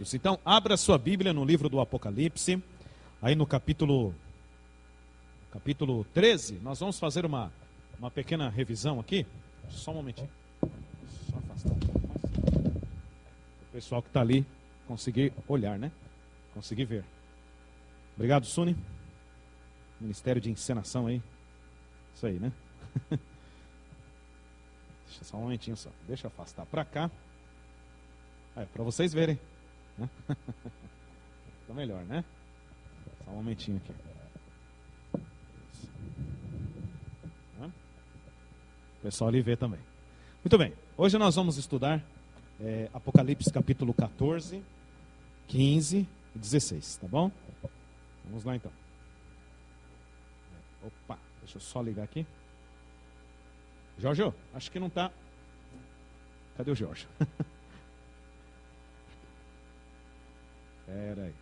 membros. Então, abra sua Bíblia no livro do Apocalipse, aí no capítulo 13. Nós vamos fazer uma pequena revisão aqui. Só um momentinho. Só afastar um pouco mais. O pessoal que está ali conseguir olhar, né? Conseguir ver. Obrigado, Suni. Ministério de Encenação aí. Isso aí, né? Deixa só um momentinho só. Deixa eu afastar para cá. Para vocês verem. Né? Fica melhor, né? Só um momentinho aqui. O pessoal ali vê também. Muito bem. Hoje nós vamos estudar Apocalipse capítulo 14, 15 e 16. Tá bom? Vamos lá então. Opa, deixa eu só ligar aqui. Jorge, acho que não está. Cadê o Jorge? Espera aí.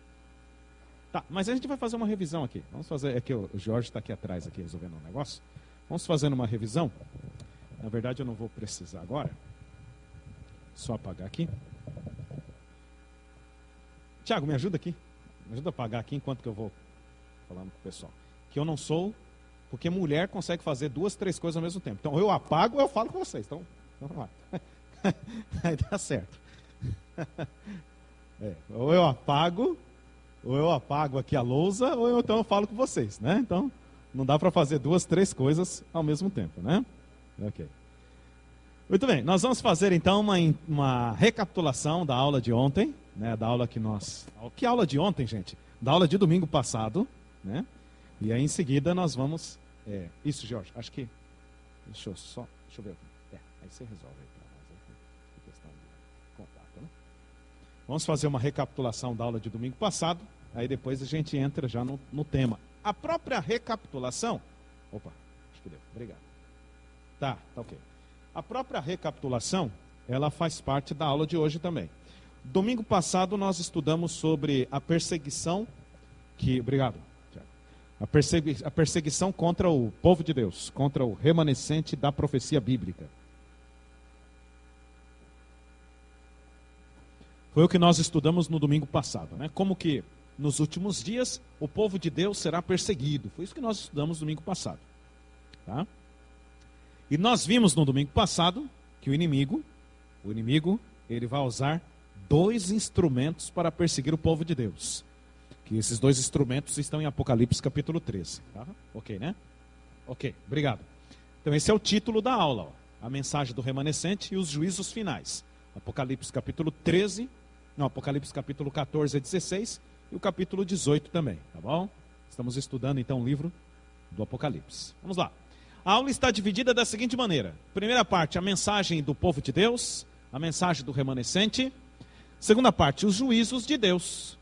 Tá, mas a gente vai fazer uma revisão aqui. Vamos fazer. É que o Jorge está aqui atrás, aqui, resolvendo um negócio. Vamos fazendo uma revisão. Na verdade, eu não vou precisar agora. Só apagar aqui. Tiago, me ajuda aqui. Me ajuda a apagar aqui enquanto que eu vou falando com o pessoal. Que eu não sou. Porque mulher consegue fazer 2, 3 coisas ao mesmo tempo. Então, ou eu apago ou eu falo com vocês. Então vamos lá. Aí dá certo. Ou eu apago aqui a lousa, ou então eu falo com vocês, né? Então, não dá para fazer 2, 3 coisas ao mesmo tempo, né? Ok. Muito bem, nós vamos fazer então uma recapitulação da aula de ontem, né? Da aula que nós... Que aula de ontem, gente? Da aula de domingo passado, né? E aí em seguida nós vamos... Isso, Jorge, acho que... Deixa eu ver. Aí você resolve aí para nós. Aí, questão de contato, né? Vamos fazer uma recapitulação da aula de domingo passado. Aí depois a gente entra já no tema. A própria recapitulação... Opa, acho que deu. Obrigado. Tá ok. A própria recapitulação, ela faz parte da aula de hoje também. Domingo passado nós estudamos sobre a perseguição Obrigado. A perseguição contra o povo de Deus, contra o remanescente da profecia bíblica. Foi o que nós estudamos no domingo passado, né? Como que nos últimos dias o povo de Deus será perseguido. Foi isso que nós estudamos no domingo passado. Tá? E nós vimos no domingo passado que o inimigo, ele vai usar 2 instrumentos para perseguir o povo de Deus. Que esses 2 instrumentos estão em Apocalipse capítulo 13. Tá? Ok, né? Ok, obrigado. Então esse é o título da aula, ó, a mensagem do remanescente e os juízos finais. Apocalipse capítulo 14 a 16 e o capítulo 18 também, tá bom? Estamos estudando então o livro do Apocalipse. Vamos lá. A aula está dividida da seguinte maneira. Primeira parte, a mensagem do povo de Deus, a mensagem do remanescente. Segunda parte, os juízos de Deus.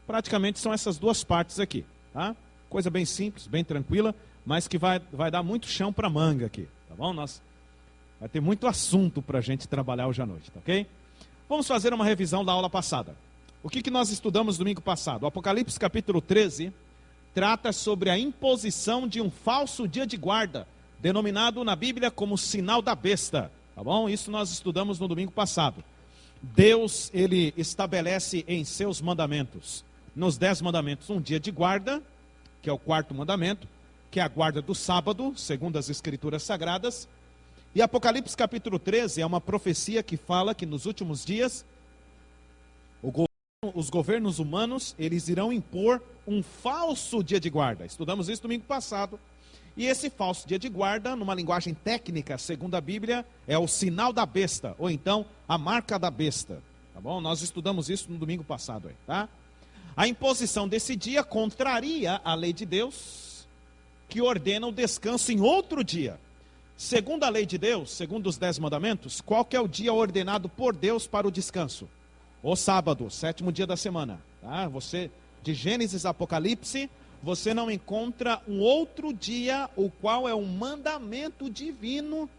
Praticamente são essas 2 partes aqui, tá? Coisa bem simples, bem tranquila, mas que vai dar muito chão para manga aqui, tá bom? Vai ter muito assunto para a gente trabalhar hoje à noite, tá ok? Vamos fazer uma revisão da aula passada. O que nós estudamos domingo passado? O Apocalipse capítulo 13 trata sobre a imposição de um falso dia de guarda, denominado na Bíblia como sinal da besta, tá bom? Isso nós estudamos no domingo passado. Deus, ele estabelece em seus mandamentos, nos 10 mandamentos, um dia de guarda, que é o 4º mandamento, que é a guarda do sábado, segundo as escrituras sagradas. E Apocalipse capítulo 13 é uma profecia que fala que nos últimos dias, os governos humanos, eles irão impor um falso dia de guarda. Estudamos isso domingo passado. E esse falso dia de guarda, numa linguagem técnica, segundo a Bíblia, é o sinal da besta, ou então a marca da besta. Tá bom? Nós estudamos isso no domingo passado aí, tá? A imposição desse dia contraria a lei de Deus, que ordena o descanso em outro dia. Segundo a lei de Deus, segundo os 10 mandamentos, qual que é o dia ordenado por Deus para o descanso? O sábado, 7º dia da semana. Tá? Você, de Gênesis a Apocalipse, você não encontra um outro dia, o qual é um mandamento divino,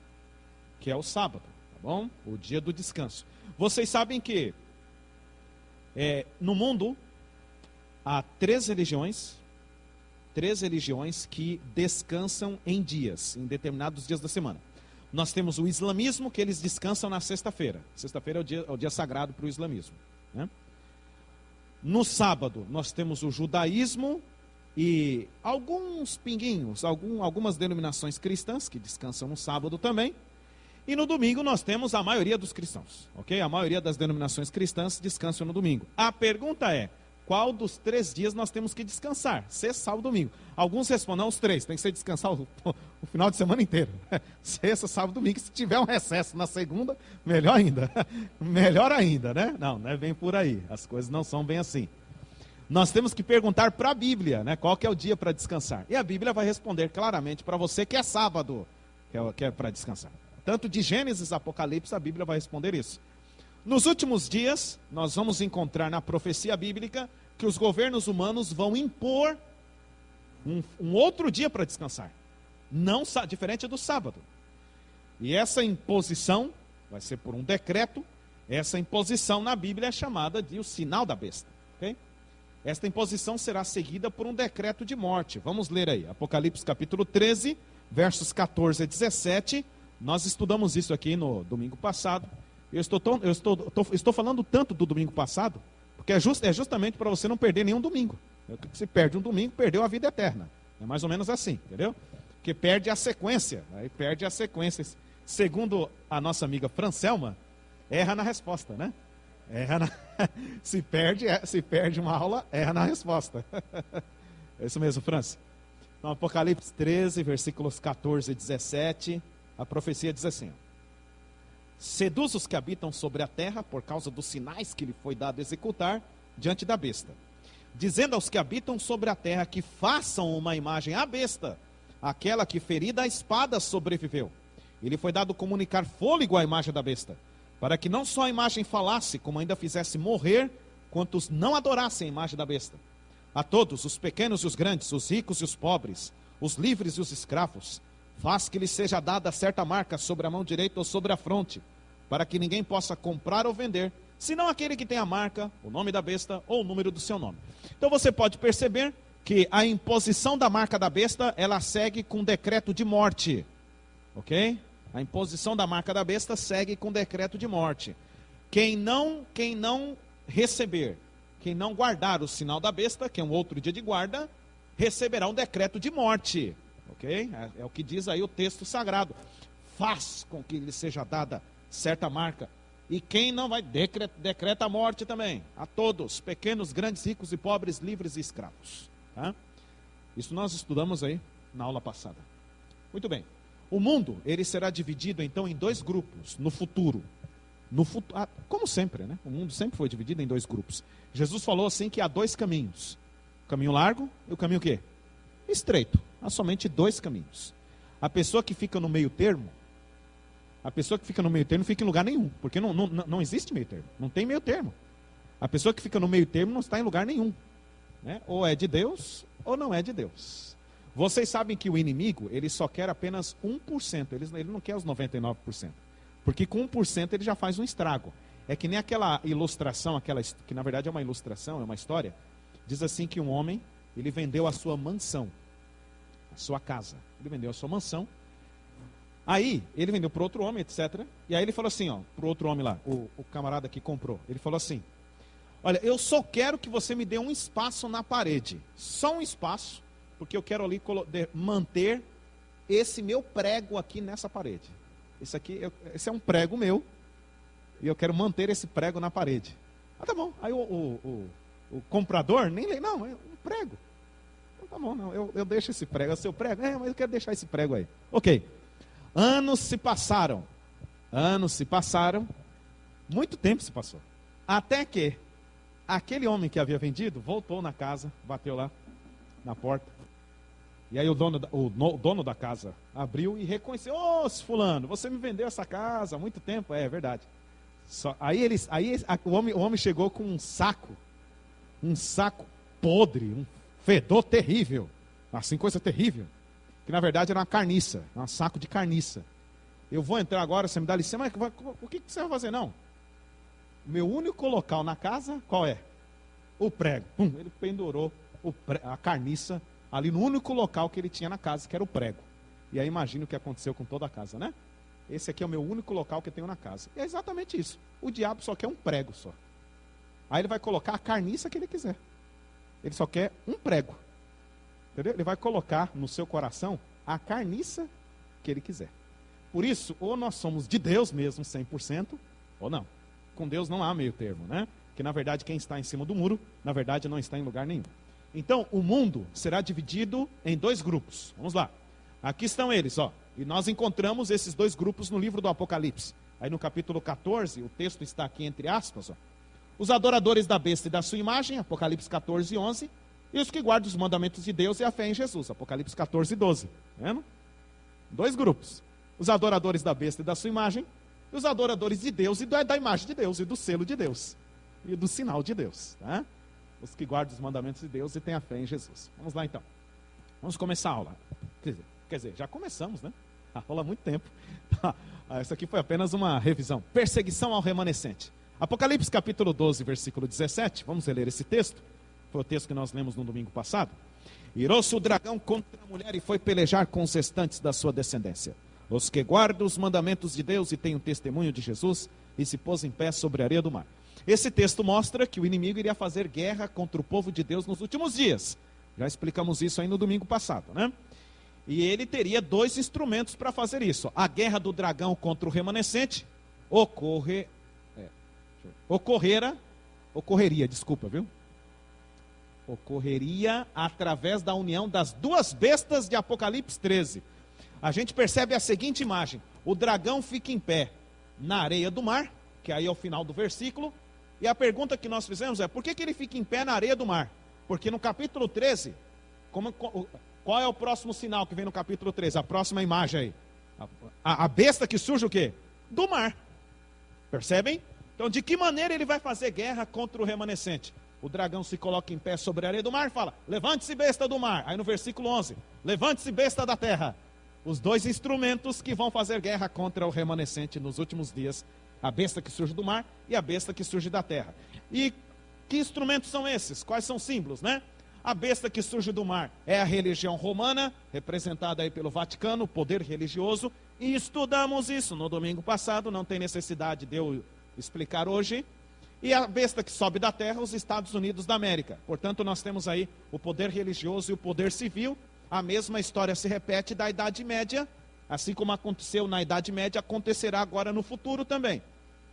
que é o sábado, tá bom? O dia do descanso. Vocês sabem que no mundo há 3 religiões que descansam em dias, em determinados dias da semana. Nós temos o islamismo, que eles descansam na sexta-feira. Sexta-feira é o dia sagrado para o islamismo, né? No sábado, nós temos o judaísmo e alguns pinguinhos, algumas denominações cristãs que descansam no sábado também. E no domingo nós temos a maioria dos cristãos, ok? A maioria das denominações cristãs descansam no domingo. A pergunta é, qual dos 3 dias nós temos que descansar? Sexta, sábado, domingo. Alguns respondem, os 3, tem que ser descansar o final de semana inteiro. Sexta, sábado, domingo. Se tiver um recesso na segunda, melhor ainda. Melhor ainda, né? Não é bem por aí. As coisas não são bem assim. Nós temos que perguntar para a Bíblia, né? Qual que é o dia para descansar? E a Bíblia vai responder claramente para você que é sábado, que é para descansar. Tanto de Gênesis a Apocalipse, a Bíblia vai responder isso. Nos últimos dias, nós vamos encontrar na profecia bíblica que os governos humanos vão impor um outro dia para descansar. Não diferente do sábado. E essa imposição vai ser por um decreto. Essa imposição na Bíblia é chamada de o sinal da besta. Okay? Esta imposição será seguida por um decreto de morte. Vamos ler aí. Apocalipse capítulo 13, versos 14 a 17. Nós estudamos isso aqui no domingo passado. Eu estou falando tanto do domingo passado, porque é justamente para você não perder nenhum domingo. Se perde um domingo, perdeu a vida eterna. É mais ou menos assim, entendeu? Porque perde a sequência. Aí perde a sequência. Segundo a nossa amiga Francelma, erra na resposta, né? Se perde uma aula, erra na resposta. É isso mesmo, França. Então, Apocalipse 13, versículos 14 e 17, a profecia diz assim: seduz os que habitam sobre a terra por causa dos sinais que lhe foi dado executar diante da besta, dizendo aos que habitam sobre a terra que façam uma imagem à besta, aquela que ferida a espada sobreviveu. E lhe foi dado comunicar fôlego à imagem da besta, para que não só a imagem falasse, como ainda fizesse morrer quantos não adorassem a imagem da besta. A todos, os pequenos e os grandes, os ricos e os pobres, os livres e os escravos, faz que lhe seja dada certa marca sobre a mão direita ou sobre a fronte, para que ninguém possa comprar ou vender, senão aquele que tem a marca, o nome da besta ou o número do seu nome. Então você pode perceber que a imposição da marca da besta, ela segue com decreto de morte, ok? A imposição da marca da besta segue com decreto de morte. Quem não receber, quem não guardar o sinal da besta, que é um outro dia de guarda, receberá um decreto de morte. Ok? É o que diz aí o texto sagrado. Faz com que lhe seja dada certa marca. E quem não vai, decreta a morte também. A todos, pequenos, grandes, ricos e pobres, livres e escravos. Tá? Isso nós estudamos aí na aula passada. Muito bem. O mundo, ele será dividido então em 2 grupos no futuro. Como sempre, né? O mundo sempre foi dividido em 2 grupos. Jesus falou assim que há 2 caminhos. O caminho largo e o caminho o quê? Estreito. Há somente 2 caminhos. A pessoa que fica no meio termo, não fica em lugar nenhum, porque não existe meio termo. Não tem meio termo. A pessoa que fica no meio termo não está em lugar nenhum. Né? Ou é de Deus, ou não é de Deus. Vocês sabem que o inimigo, ele só quer apenas 1%. Ele não quer os 99%. Porque com 1% ele já faz um estrago. É que nem aquela ilustração, que na verdade é uma ilustração, é uma história. Diz assim que um homem, ele vendeu a sua mansão, a sua casa. Ele vendeu a sua mansão. Aí, ele vendeu para outro homem, etc. E aí ele falou assim, para o outro homem lá, o camarada que comprou. Ele falou assim: olha, eu só quero que você me dê um espaço na parede. Só um espaço, porque eu quero ali manter esse meu prego aqui nessa parede. Esse é um prego meu, e eu quero manter esse prego na parede. Ah, tá bom. Aí o comprador nem lê, não, é um prego. Tá bom, não, eu deixo esse prego, é o seu prego? Mas eu quero deixar esse prego aí. Ok. Anos se passaram, muito tempo se passou, até que aquele homem que havia vendido voltou na casa, bateu lá na porta, e aí o dono da casa abriu e reconheceu: ô, fulano, você me vendeu essa casa há muito tempo. É verdade. O homem chegou com um saco podre, um fedor terrível, assim, coisa terrível, que na verdade era uma carniça, um saco de carniça. Eu vou entrar agora, você me dá licença, mas o que você vai fazer? Não, meu único local na casa, qual é? O prego. Ele pendurou a carniça ali no único local que ele tinha na casa, que era o prego. E aí imagina o que aconteceu com toda a casa, né? Esse aqui é o meu único local que eu tenho na casa. E é exatamente isso. O diabo só quer um prego só. Aí ele vai colocar a carniça que ele quiser. Ele só quer um prego. Entendeu? Ele vai colocar no seu coração a carniça que ele quiser. Por isso, ou nós somos de Deus mesmo, 100%, ou não. Com Deus não há meio termo, né? Que na verdade quem está em cima do muro, na verdade não está em lugar nenhum. Então, o mundo será dividido em dois grupos. Vamos lá. Aqui estão eles, ó. E nós encontramos esses dois grupos no livro do Apocalipse. Aí no capítulo 14, o texto está aqui entre aspas, ó. Os adoradores da besta e da sua imagem, Apocalipse 14, 11. E os que guardam os mandamentos de Deus e a fé em Jesus, Apocalipse 14, 12. Tá vendo? Dois grupos. Os adoradores da besta e da sua imagem, e os adoradores de Deus e da imagem de Deus, e do selo de Deus, e do sinal de Deus. Tá? Os que guardam os mandamentos de Deus e têm a fé em Jesus. Vamos lá então. Vamos começar a aula. Quer dizer, já começamos, né? Rola muito tempo. Essa aqui foi apenas uma revisão. Perseguição ao remanescente. Apocalipse capítulo 12, versículo 17. Vamos ler esse texto. Foi o texto que nós lemos no domingo passado. Irou-se o dragão contra a mulher e foi pelejar com os restantes da sua descendência, os que guardam os mandamentos de Deus e têm o testemunho de Jesus, e se pôs em pé sobre a areia do mar. Esse texto mostra que o inimigo iria fazer guerra contra o povo de Deus nos últimos dias. Já explicamos isso aí no domingo passado, né? E ele teria dois instrumentos para fazer isso. A guerra do dragão contra o remanescente ocorreria, através da união das duas bestas de Apocalipse 13. A gente percebe a seguinte imagem: o dragão fica em pé na areia do mar, que aí é o final do versículo, e a pergunta que nós fizemos é: por que ele fica em pé na areia do mar? Porque no capítulo 13, qual é o próximo sinal que vem no capítulo 13? A próxima imagem aí. A besta que surge o quê? Do mar. Percebem? Então, de que maneira ele vai fazer guerra contra o remanescente? O dragão se coloca em pé sobre a areia do mar e fala: levante-se, besta do mar. Aí no versículo 11, levante-se, besta da terra. Os dois instrumentos que vão fazer guerra contra o remanescente nos últimos dias: a besta que surge do mar e a besta que surge da terra. E que instrumentos são esses? Quais são os símbolos, né? A besta que surge do mar é a religião romana, representada aí pelo Vaticano, o poder religioso, e estudamos isso no domingo passado, não tem necessidade de eu explicar hoje. E a besta que sobe da terra, os Estados Unidos da América. Portanto, nós temos aí o poder religioso e o poder civil. A mesma história se repete da Idade Média, assim como aconteceu na Idade Média, acontecerá agora no futuro também.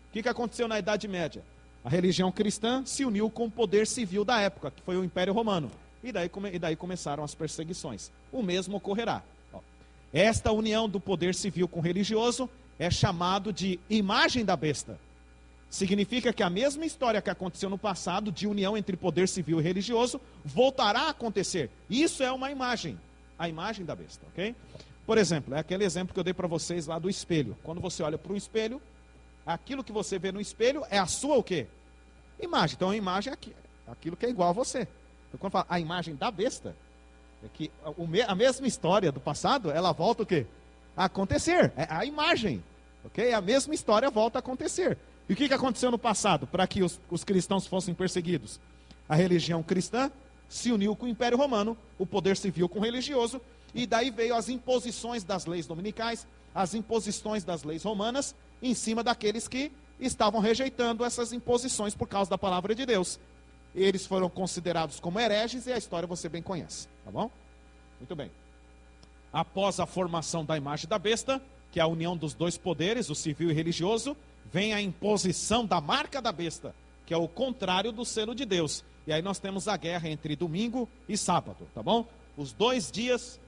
O que aconteceu na Idade Média? A religião cristã se uniu com o poder civil da época, que foi o Império Romano. E daí começaram as perseguições. O mesmo ocorrerá. Esta união do poder civil com o religioso é chamado de imagem da besta. Significa que a mesma história que aconteceu no passado, de união entre poder civil e religioso, voltará a acontecer. Isso é uma imagem, a imagem da besta, ok? Por exemplo, é aquele exemplo que eu dei para vocês lá do espelho. Quando você olha para um espelho, aquilo que você vê no espelho é a sua o quê? Imagem. Então a imagem é aquilo que é igual a você. Então quando fala a imagem da besta, é que a mesma história do passado, ela volta o quê? A acontecer. É a imagem, ok? A mesma história volta a acontecer. E o que aconteceu no passado para que os cristãos fossem perseguidos? A religião cristã se uniu com o Império Romano, o poder civil com o religioso, e daí veio as imposições das leis dominicais, as imposições das leis romanas, em cima daqueles que estavam rejeitando essas imposições por causa da palavra de Deus. Eles foram considerados como hereges e a história você bem conhece, tá bom? Muito bem. Após a formação da imagem da besta, que é a união dos dois poderes, o civil e o religioso, vem a imposição da marca da besta, que é o contrário do selo de Deus. E aí nós temos a guerra entre domingo e sábado, tá bom? Os dois dias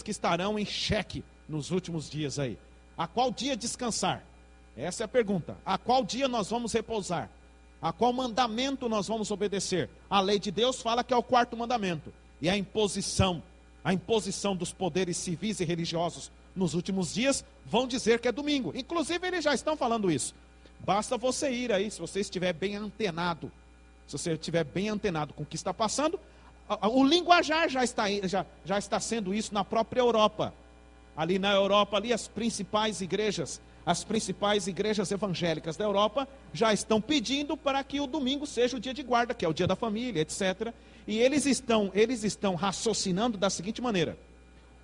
que estarão em xeque nos últimos dias aí. A qual dia descansar? Essa é a pergunta. A qual dia nós vamos repousar? A qual mandamento nós vamos obedecer? A lei de Deus fala que é o quarto mandamento. E a imposição dos poderes civis e religiosos nos últimos dias vão dizer que é domingo. Inclusive eles já estão falando isso. Basta você ir aí, se você estiver bem antenado. Se você estiver bem antenado com o que está passando, o linguajar já está sendo isso na própria Europa. Ali na Europa, as principais igrejas evangélicas da Europa já estão pedindo para que o domingo seja o dia de guarda, que é o dia da família, etc. E eles estão raciocinando da seguinte maneira: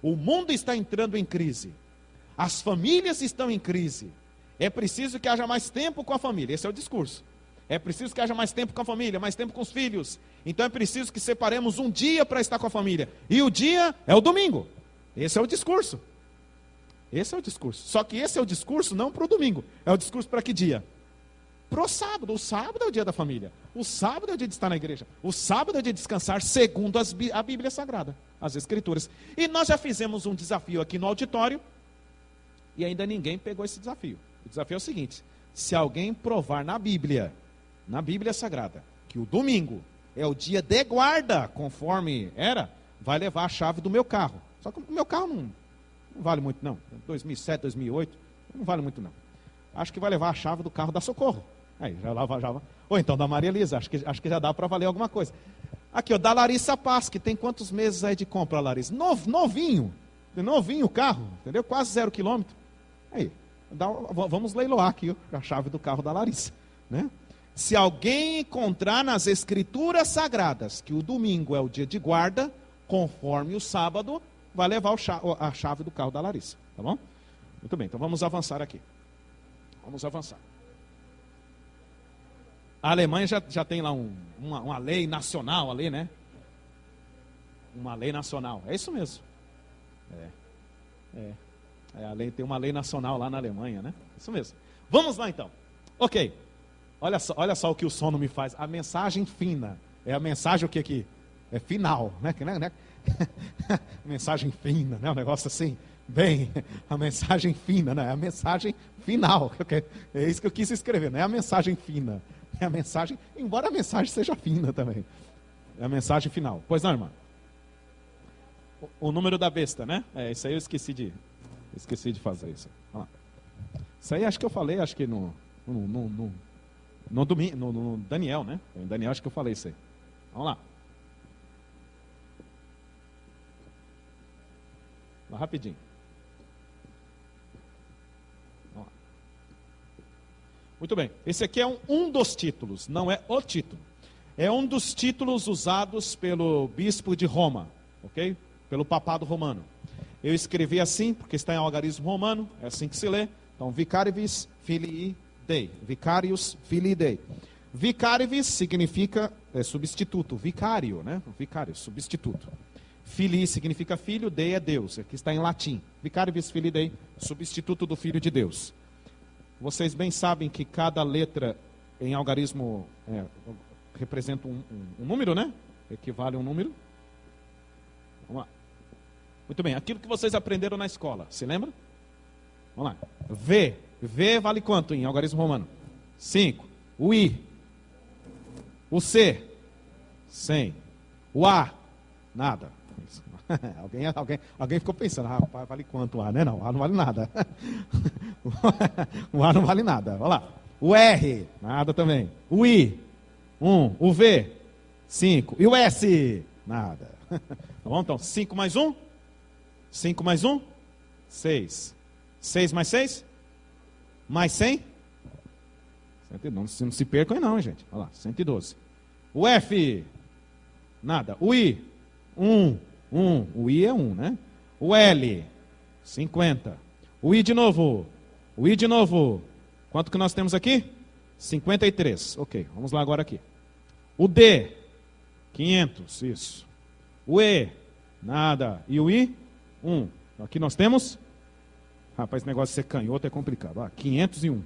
o mundo está entrando em crise, as famílias estão em crise, é preciso que haja mais tempo com a família. Esse é o discurso. É preciso que haja mais tempo com a família, mais tempo com os filhos. Então é preciso que separemos um dia para estar com a família. E o dia é o domingo. Esse é o discurso. Esse é o discurso. Só que esse é o discurso não para o domingo. É o discurso para que dia? Para o sábado. O sábado é o dia da família. O sábado é o dia de estar na igreja. O sábado é o dia de descansar segundo a Bíblia Sagrada, as Escrituras. E nós já fizemos um desafio aqui no auditório e ainda ninguém pegou esse desafio. O desafio é o seguinte: se alguém provar na Bíblia Sagrada, que o domingo é o dia de guarda, conforme era, vai levar a chave do meu carro. Só que o meu carro não vale muito não. 2007, 2008, não vale muito não. Acho que vai levar a chave do carro da Socorro. Aí, já. Ou então da Maria Elisa, acho que já dá para valer alguma coisa. Aqui, ó, da Larissa Paz, que tem quantos meses aí de compra, Larissa? Novinho o carro, entendeu? Quase 0 quilômetro. Aí, vamos leiloar aqui a chave do carro da Larissa, né? Se alguém encontrar nas Escrituras Sagradas que o domingo é o dia de guarda, conforme o sábado, vai levar a chave do carro da Larissa, tá bom? Muito bem, então vamos avançar aqui. Vamos avançar. A Alemanha já tem lá uma lei nacional ali, né? Uma lei nacional, é isso mesmo. A lei, tem uma lei nacional lá na Alemanha, né? Isso mesmo. Vamos lá então. Ok. Olha só o que o sono me faz. A mensagem fina. É a mensagem o que aqui? É final, né? Mensagem fina, né? Um negócio assim, bem, a mensagem fina, né? A mensagem final. É isso que eu quis escrever, não é a mensagem fina. É a mensagem, embora a mensagem seja fina também. É a mensagem final. Pois não, irmã? O número da besta, né? Isso aí eu esqueci de fazer isso. Vamos lá. Isso aí acho que eu falei, acho que no Daniel, né? No Daniel acho que eu falei isso aí. Vamos lá. Lá rapidinho. Vamos lá. Muito bem. Esse aqui é um dos títulos, não é o título. É um dos títulos usados pelo bispo de Roma, ok? Pelo papado romano. Eu escrevi assim, porque está em algarismo romano, é assim que se lê. Então, Vicarius Filii Dei. Vicarius Filii Dei. Vicarius significa substituto, vicário, né? Vicário, substituto. Filii significa filho, Dei é Deus. Aqui está em latim. Vicarius Filii Dei, substituto do Filho de Deus. Vocês bem sabem que cada letra em algarismo representa um número, né? Equivale a um número. Vamos lá. Muito bem, aquilo que vocês aprenderam na escola, se lembra? Vamos lá. V. V vale quanto em algarismo romano? 5. O I. O C. 100. O A. Nada. Alguém ficou pensando, rapaz, vale quanto o A, né? Não, o A não vale nada. O A não vale nada. Olha lá. O R. Nada também. O I. 1. O V. 5. E o S. Nada. Tá bom? Então, 5 mais 1. 5 mais 1. 6. 6 mais 6. Mais 100. 112. Não se percam aí não, gente. Olha lá, 112. O F. Nada. O I. 1. O I é 1, né? O L. 50. O I de novo. O I de novo. Quanto que nós temos aqui? 53. Ok, vamos lá agora aqui. O D. 500. Isso. O E. Nada. E o I? 1. Aqui nós temos... Rapaz, esse negócio de ser canhoto é complicado. 501.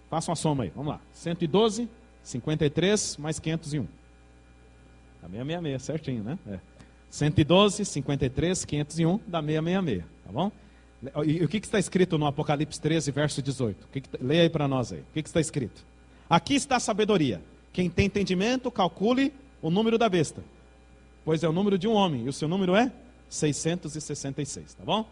Faça uma soma aí. Vamos lá. 112, 53, mais 501. Dá 666, certinho, né? 112, 53, 501, dá 666. Tá bom? E o que está escrito no Apocalipse 13, verso 18? Leia aí para nós aí. O que está escrito? Aqui está a sabedoria. Quem tem entendimento, calcule o número da besta. Pois é o número de um homem. E o seu número é 666. Tá bom?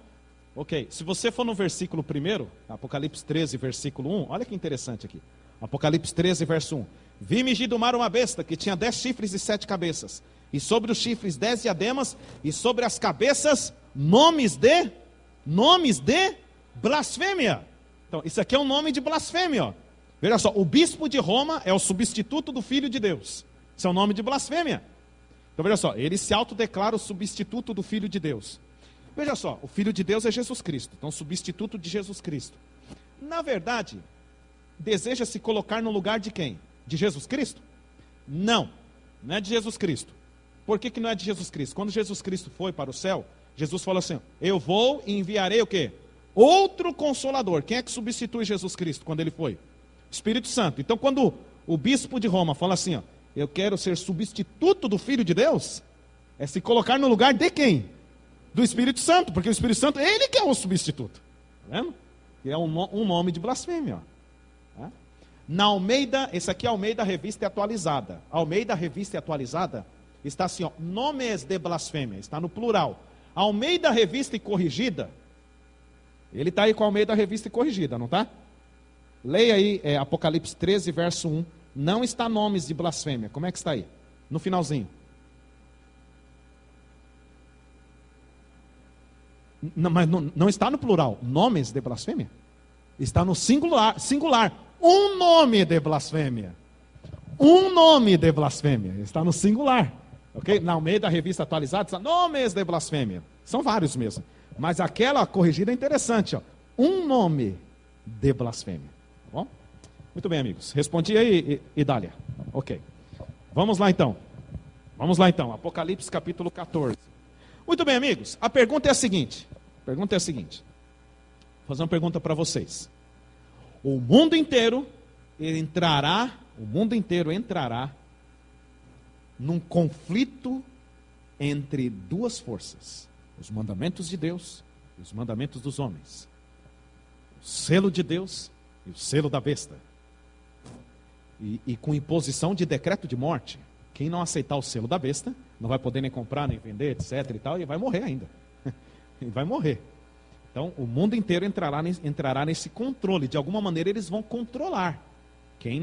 Ok, se você for no versículo 1, Apocalipse 13, versículo 1, olha que interessante aqui. Apocalipse 13, verso 1. Vi migir do mar uma besta que tinha 10 chifres e 7 cabeças. E sobre os chifres 10 diademas, e sobre as cabeças nomes de blasfêmia. Então, isso aqui é um nome de blasfêmia. Ó. Veja só, o bispo de Roma é o substituto do Filho de Deus. Isso é um nome de blasfêmia. Então veja só, ele se autodeclara o substituto do Filho de Deus. Veja só, o Filho de Deus é Jesus Cristo, então substituto de Jesus Cristo. Na verdade, deseja se colocar no lugar de quem? De Jesus Cristo? Não, não é de Jesus Cristo. Por que não é de Jesus Cristo? Quando Jesus Cristo foi para o céu, Jesus falou assim, eu vou e enviarei o quê? Outro Consolador. Quem é que substitui Jesus Cristo quando ele foi? Espírito Santo. Então quando o bispo de Roma fala assim, ó, eu quero ser substituto do Filho de Deus, é se colocar no lugar de quem? Do Espírito Santo, porque o Espírito Santo, ele que é o substituto. Tá vendo? E é um nome de blasfêmia. Ó. Tá? Na Almeida, esse aqui é a Almeida Revista e Atualizada. A Almeida Revista e Atualizada está assim, ó, nomes de blasfêmia, está no plural. A Almeida Revista e Corrigida, ele está aí com a Almeida Revista e Corrigida, não está? Leia aí Apocalipse 13, verso 1. Não está nomes de blasfêmia. Como é que está aí? No finalzinho. Mas não está no plural. Nomes de blasfêmia? Está no singular. Um nome de blasfêmia. Um nome de blasfêmia. Está no singular. Ok? Na Almeida Revista Atualizada está nomes de blasfêmia. São vários mesmo. Mas aquela corrigida é interessante. Ó. Um nome de blasfêmia. Tá bom? Muito bem, amigos. Respondi aí, Idália. Ok. Vamos lá então. Apocalipse capítulo 14. Muito bem, amigos. A pergunta é a seguinte. Vou fazer uma pergunta para vocês. O mundo inteiro entrará num conflito entre duas forças. Os mandamentos de Deus e os mandamentos dos homens. O selo de Deus e o selo da besta. E com imposição de decreto de morte. Quem não aceitar o selo da besta, não vai poder nem comprar, nem vender, etc. e tal, e vai morrer ainda. Vai morrer. Então, o mundo inteiro entrará nesse controle. De alguma maneira, eles vão controlar quem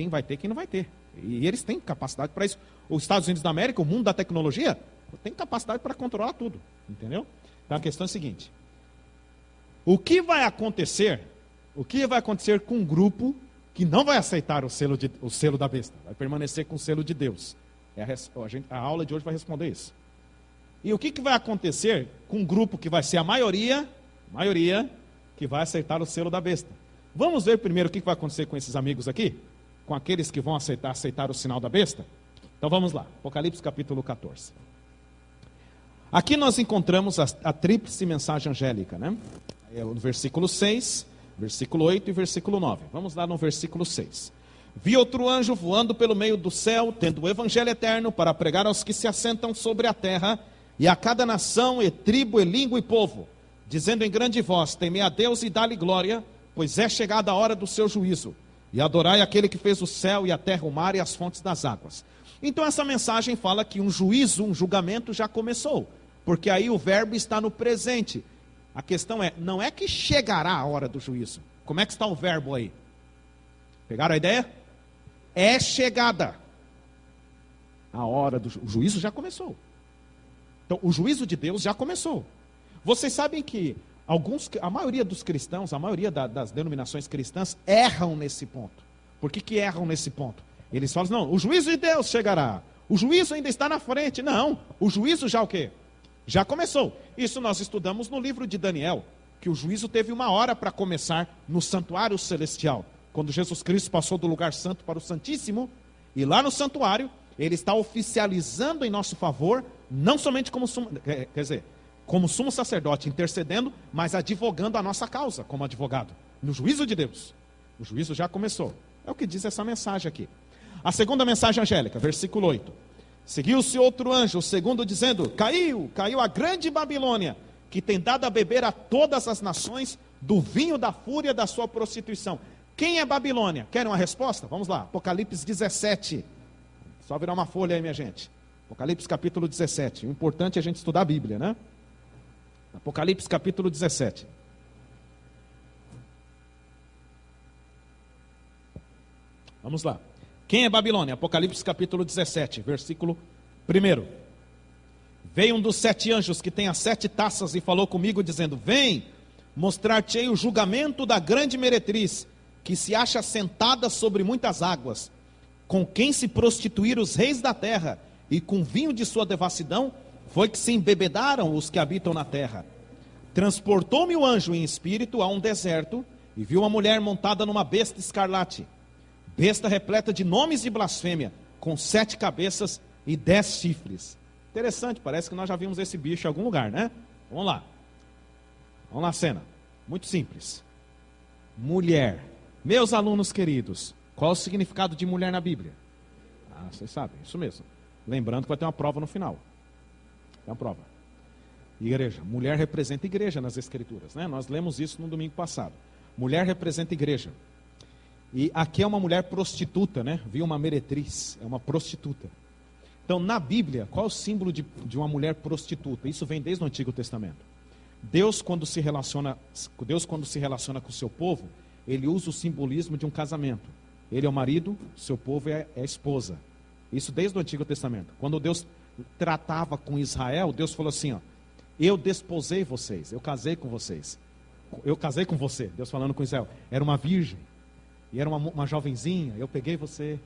vai ter, quem não vai ter. E eles têm capacidade para isso. Os Estados Unidos da América, o mundo da tecnologia, tem capacidade para controlar tudo. Entendeu? Então, a questão é a seguinte. O que vai acontecer com um grupo que não vai aceitar o selo da besta? Vai permanecer com o selo de Deus. A aula de hoje vai responder isso. E o que vai acontecer com um grupo que vai ser a maioria que vai aceitar o selo da besta? Vamos ver primeiro o que vai acontecer com esses amigos aqui? Com aqueles que vão aceitar o sinal da besta? Então vamos lá, Apocalipse capítulo 14. Aqui nós encontramos a tríplice mensagem angélica, né? No versículo 6, versículo 8 e versículo 9. Vamos lá no versículo 6. Vi outro anjo voando pelo meio do céu, tendo o evangelho eterno para pregar aos que se assentam sobre a terra, e a cada nação, e tribo, e língua, e povo, dizendo em grande voz, temei a Deus e dá-lhe glória, pois é chegada a hora do seu juízo, e adorai aquele que fez o céu, e a terra, o mar, e as fontes das águas. Então essa mensagem fala que um juízo, um julgamento já começou, porque aí o verbo está no presente. A questão é, não é que chegará a hora do juízo. Como é que está o verbo aí? Pegaram a ideia? É chegada. A hora do juízo já começou. Então, o juízo de Deus já começou. Vocês sabem que a maioria dos cristãos, a maioria das denominações cristãs erram nesse ponto. Por que erram nesse ponto? Eles falam, não, o juízo de Deus chegará. O juízo ainda está na frente. Não, o juízo já o quê? Já começou. Isso nós estudamos no livro de Daniel, que o juízo teve uma hora para começar no santuário celestial. Quando Jesus Cristo passou do lugar santo para o santíssimo, e lá no santuário, ele está oficializando em nosso favor, não somente como sumo sacerdote, intercedendo, mas advogando a nossa causa como advogado, no juízo de Deus. O juízo já começou. É o que diz essa mensagem aqui. A segunda mensagem angélica, versículo 8. Seguiu-se outro anjo, o segundo, dizendo, caiu a grande Babilônia, que tem dado a beber a todas as nações do vinho da fúria da sua prostituição. Quem é Babilônia? Querem uma resposta? Vamos lá, Apocalipse 17. Só virar uma folha aí, minha gente. Apocalipse capítulo 17. O importante é a gente estudar a Bíblia, né? Apocalipse capítulo 17. Vamos lá. Quem é Babilônia? Apocalipse capítulo 17, versículo 1. Veio um dos 7 anjos que tem as 7 taças e falou comigo, dizendo, vem, mostrar-te-ei o julgamento da grande meretriz, que se acha sentada sobre muitas águas, com quem se prostituíram os reis da terra, e com vinho de sua devassidão, foi que se embebedaram os que habitam na terra. Transportou-me o anjo em espírito a um deserto, e viu uma mulher montada numa besta escarlate, besta repleta de nomes de blasfêmia, com 7 cabeças e 10 chifres. Interessante, parece que nós já vimos esse bicho em algum lugar, né? Vamos lá. Vamos lá, a cena. Muito simples. Mulher. Meus alunos queridos, qual o significado de mulher na Bíblia? Ah, vocês sabem, isso mesmo. Lembrando que vai ter uma prova no final. É uma prova. Igreja. Mulher representa igreja nas Escrituras, né? Nós lemos isso no domingo passado. Mulher representa igreja. E aqui é uma mulher prostituta, né? Viu uma meretriz, é uma prostituta. Então, na Bíblia, qual é o símbolo de uma mulher prostituta? Isso vem desde o Antigo Testamento. Deus, quando se relaciona com o seu povo, ele usa o simbolismo de um casamento. Ele é o marido, seu povo é a esposa. Isso desde o Antigo Testamento. Quando Deus tratava com Israel, Deus falou assim, ó, eu desposei vocês, eu casei com vocês. Eu casei com você, Deus falando com Israel. Era uma virgem, e era uma jovenzinha, eu peguei você,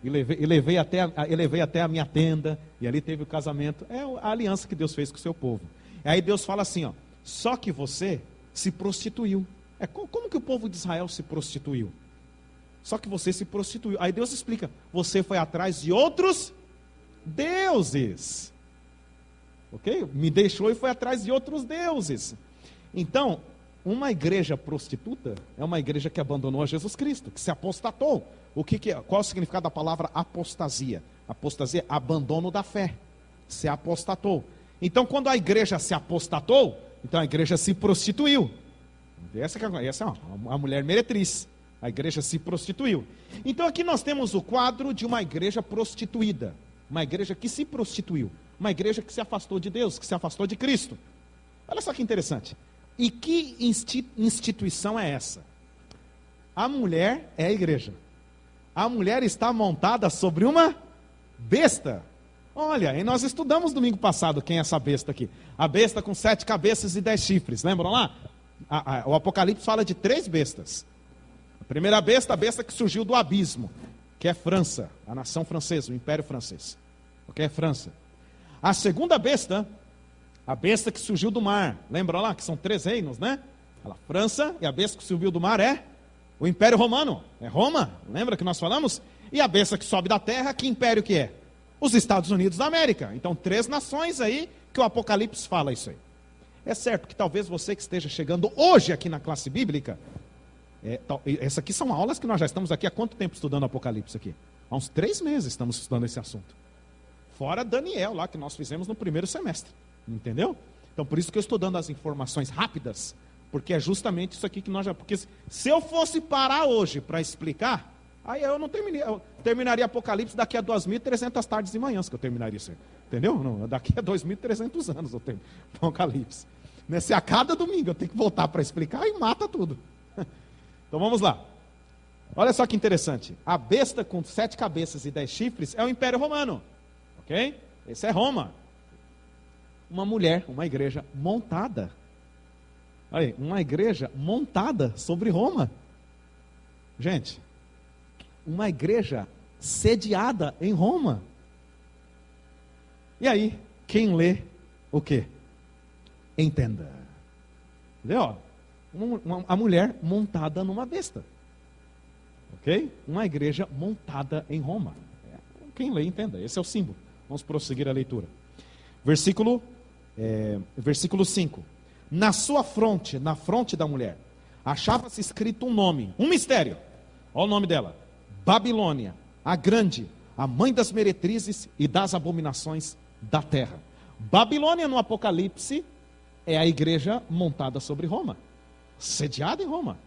e levei até a minha tenda, e ali teve o casamento. É a aliança que Deus fez com o seu povo. E aí Deus fala assim, ó, só que você se prostituiu. Como que o povo de Israel se prostituiu? Só que você se prostituiu. Aí Deus explica, você foi atrás de outros deuses. Ok? Me deixou e foi atrás de outros deuses. Então, uma igreja prostituta é uma igreja que abandonou a Jesus Cristo, que se apostatou. Qual é o significado da palavra apostasia? Apostasia é abandono da fé. Se apostatou. Então, quando a igreja se apostatou, então a igreja se prostituiu. Essa é uma mulher meretriz. A igreja se prostituiu. Então aqui nós temos o quadro de uma igreja prostituída. Uma igreja que se prostituiu. Uma igreja que se afastou de Deus, que se afastou de Cristo. Olha só que interessante. E que instituição é essa? A mulher é a igreja. A mulher está montada sobre uma besta. Olha, e nós estudamos domingo passado quem é essa besta aqui. A besta com 7 cabeças e 10 chifres. Lembram lá? O Apocalipse fala de 3 bestas. A primeira besta, a besta que surgiu do abismo, que é França, a nação francesa, o Império Francês. Ok? É França. A segunda besta, a besta que surgiu do mar. Lembra lá que são 3 reinos, né? A França, e a besta que subiu do mar é o Império Romano. É Roma, lembra que nós falamos? E a besta que sobe da terra, que império que é? Os Estados Unidos da América. Então 3 nações aí que o Apocalipse fala isso aí. É certo que talvez você que esteja chegando hoje aqui na classe bíblica, essas aqui são aulas que nós já estamos aqui há quanto tempo estudando o Apocalipse aqui? Há uns 3 meses estamos estudando esse assunto. Fora Daniel lá, que nós fizemos no primeiro semestre. Entendeu? Então por isso que eu estou dando as informações rápidas, porque é justamente isso aqui que nós já... Porque se eu fosse parar hoje para explicar, aí eu não terminaria, eu terminaria Apocalipse daqui a 2.300 tardes e manhãs que eu terminaria isso aí. Entendeu? Não, daqui a 2.300 anos eu tenho Apocalipse. Se a cada domingo eu tenho que voltar para explicar, e mata tudo. Então vamos lá. Olha só que interessante. A besta com 7 cabeças e 10 chifres é o Império Romano. Ok? Esse é Roma. Uma mulher, uma igreja montada. Aí, uma igreja montada sobre Roma. Gente, uma igreja sediada em Roma. E aí, quem lê o quê? Entenda. Entendeu? A mulher montada numa besta. Ok? Uma igreja montada em Roma. Quem lê, entenda. Esse é o símbolo. Vamos prosseguir a leitura. Versículo 5. Na sua fronte, na fronte da mulher, achava-se escrito um nome, um mistério. Olha o nome dela. Babilônia, a grande, a mãe das meretrizes e das abominações da terra. Babilônia no Apocalipse é a igreja montada sobre Roma, sediada em Roma.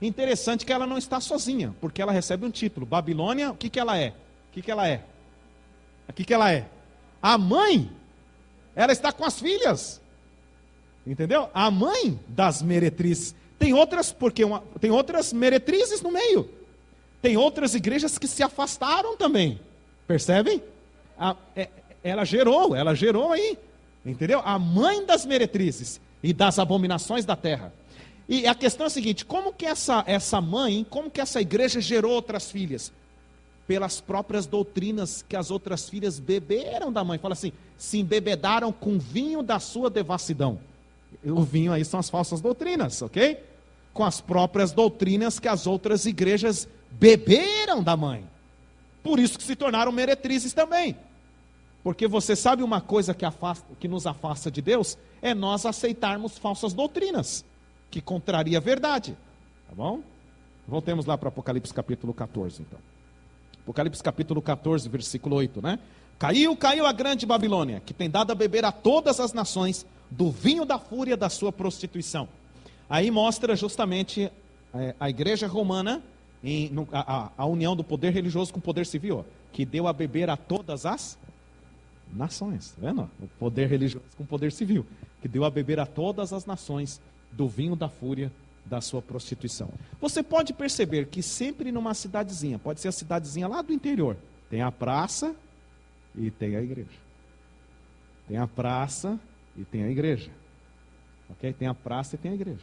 Interessante que ela não está sozinha, porque ela recebe um título. Babilônia, o que ela é? O que ela é? O que ela é? A mãe, ela está com as filhas. Entendeu? A mãe das meretrizes. Tem outras meretrizes no meio. Tem outras igrejas que se afastaram também. Percebem? Ela gerou aí. Entendeu? A mãe das meretrizes e das abominações da terra. E a questão é a seguinte: como que essa mãe, como que essa igreja gerou outras filhas? Pelas próprias doutrinas que as outras filhas beberam da mãe. Fala assim: se embebedaram com vinho da sua devassidão. O vinho aí são as falsas doutrinas, ok? Com as próprias doutrinas que as outras igrejas beberam da mãe. Por isso que se tornaram meretrizes também. Porque você sabe uma coisa que nos afasta de Deus? É nós aceitarmos falsas doutrinas, que contraria a verdade. Tá bom? Voltemos lá para Apocalipse capítulo 14, então. Apocalipse capítulo 14, versículo 8, né? Caiu a grande Babilônia, que tem dado a beber a todas as nações do vinho da fúria da sua prostituição. Aí mostra justamente a igreja romana, a união do poder religioso com o poder civil, ó, que deu a beber a todas as nações, tá vendo? O poder religioso com o poder civil, que deu a beber a todas as nações do vinho da fúria da sua prostituição. Você pode perceber que sempre numa cidadezinha, pode ser a cidadezinha lá do interior, tem a praça e tem a igreja. Tem a praça e tem a igreja. Ok? Tem a praça e tem a igreja.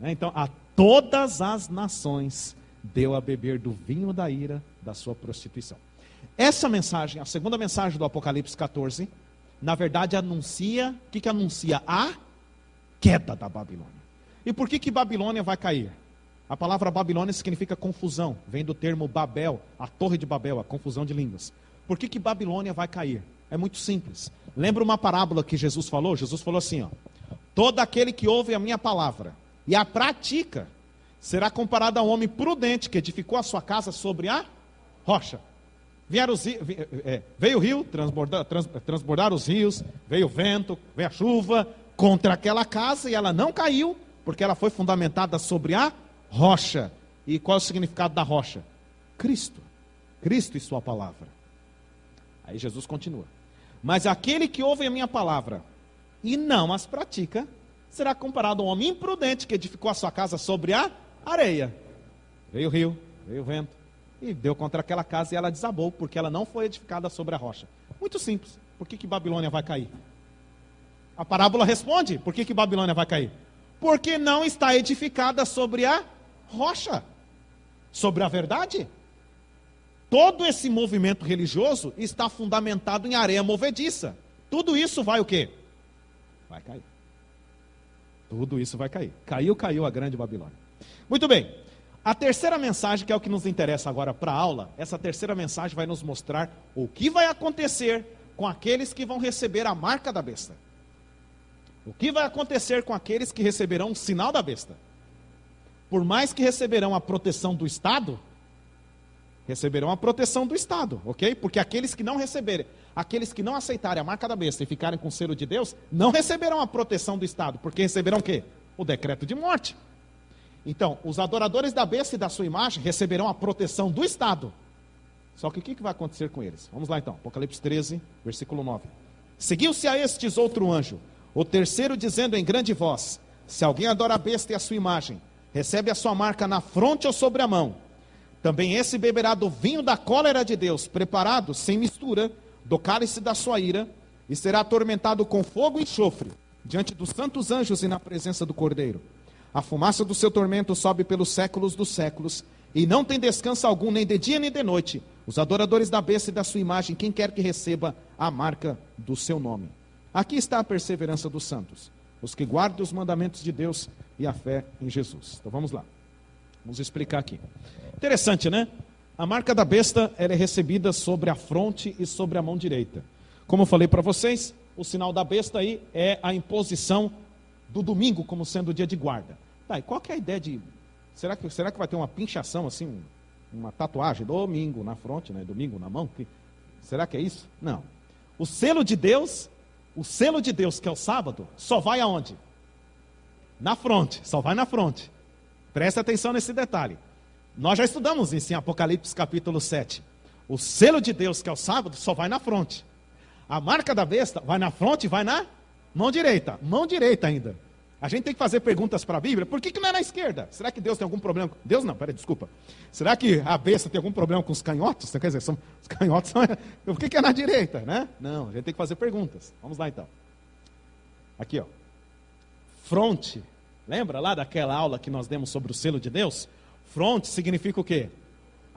Então, a todas as nações deu a beber do vinho da ira da sua prostituição. Essa mensagem, a segunda mensagem do Apocalipse 14, na verdade anuncia, o que anuncia? A queda da Babilônia. E por que Babilônia vai cair? A palavra Babilônia significa confusão, vem do termo Babel, a torre de Babel, a confusão de línguas. Por que Babilônia vai cair? É muito simples. Lembra uma parábola que Jesus falou? Jesus falou assim, ó: todo aquele que ouve a minha palavra e a pratica, será comparado a um homem prudente que edificou a sua casa sobre a rocha. Veio o rio, transbordar os rios, veio o vento, veio a chuva contra aquela casa e ela não caiu, porque ela foi fundamentada sobre a rocha. E qual é o significado da rocha? Cristo. Cristo e sua palavra. Aí Jesus continua: mas aquele que ouve a minha palavra e não as pratica, será comparado a um homem imprudente que edificou a sua casa sobre a areia. Veio o rio, veio o vento, e deu contra aquela casa e ela desabou, porque ela não foi edificada sobre a rocha. Muito simples. Por que Babilônia vai cair? A parábola responde: por que Babilônia vai cair? Porque não está edificada sobre a rocha, sobre a verdade. Todo esse movimento religioso está fundamentado em areia movediça. Tudo isso vai o quê? Vai cair. Tudo isso vai cair. Caiu a grande Babilônia. Muito bem. A terceira mensagem, que é o que nos interessa agora para a aula, essa terceira mensagem vai nos mostrar o que vai acontecer com aqueles que vão receber a marca da besta. O que vai acontecer com aqueles que receberão o sinal da besta? Por mais que receberão a proteção do Estado, receberão a proteção do Estado, ok? Porque aqueles que não receberem, aqueles que não aceitarem a marca da besta e ficarem com o selo de Deus, não receberão a proteção do Estado, porque receberão o quê? O decreto de morte. Então, os adoradores da besta e da sua imagem receberão a proteção do Estado. Só que o que vai acontecer com eles? Vamos lá então, Apocalipse 13, versículo 9. Seguiu-se a estes outro anjo, o terceiro, dizendo em grande voz: se alguém adora a besta e a sua imagem, recebe a sua marca na fronte ou sobre a mão, também esse beberá do vinho da cólera de Deus, preparado, sem mistura, do cálice da sua ira, e será atormentado com fogo e enxofre, diante dos santos anjos e na presença do Cordeiro. A fumaça do seu tormento sobe pelos séculos dos séculos, e não tem descanso algum, nem de dia nem de noite, os adoradores da besta e da sua imagem, quem quer que receba a marca do seu nome. Aqui está a perseverança dos santos, os que guardam os mandamentos de Deus e a fé em Jesus. Então vamos lá, vamos explicar aqui. Interessante, né? A marca da besta, ela é recebida sobre a fronte e sobre a mão direita. Como eu falei para vocês, o sinal da besta aí é a imposição do domingo como sendo o dia de guarda. Tá, e qual que é a ideia de... Será que vai ter uma pinchação assim, uma tatuagem, domingo na fronte, né? Domingo na mão? Será que é isso? Não. O selo de Deus, que é o sábado, só vai aonde? Na fronte, só vai na fronte. Preste atenção nesse detalhe. Nós já estudamos isso em Apocalipse capítulo 7. O selo de Deus, que é o sábado, só vai na fronte. A marca da besta vai na fronte e vai na mão direita. Mão direita ainda. A gente tem que fazer perguntas para a Bíblia. Por que não é na esquerda? Será que Deus tem algum problema? Deus não, desculpa. Será que a besta tem algum problema com os canhotos? Quer dizer, os canhotos são... Por que é na direita, né? Não, a gente tem que fazer perguntas. Vamos lá então. Aqui, ó. Fronte. Lembra lá daquela aula que nós demos sobre o selo de Deus? Fronte significa o quê?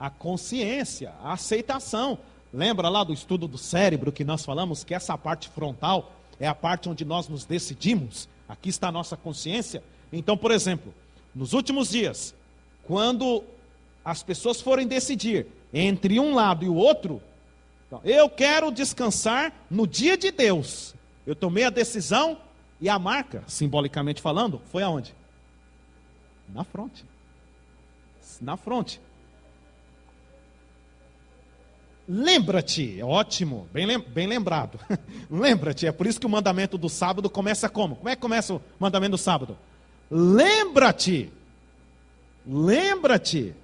A consciência, a aceitação. Lembra lá do estudo do cérebro que nós falamos que essa parte frontal é a parte onde nós nos decidimos? Aqui está a nossa consciência. Então, por exemplo, nos últimos dias, quando as pessoas forem decidir entre um lado e o outro, então, eu quero descansar no dia de Deus. Eu tomei a decisão e a marca, simbolicamente falando, foi aonde? Na fronte. Na fronte. Lembra-te, ótimo, bem lembrado. Lembra-te, é por isso que o mandamento do sábado começa como? Como é que começa o mandamento do sábado? Lembra-te. Lembra-te.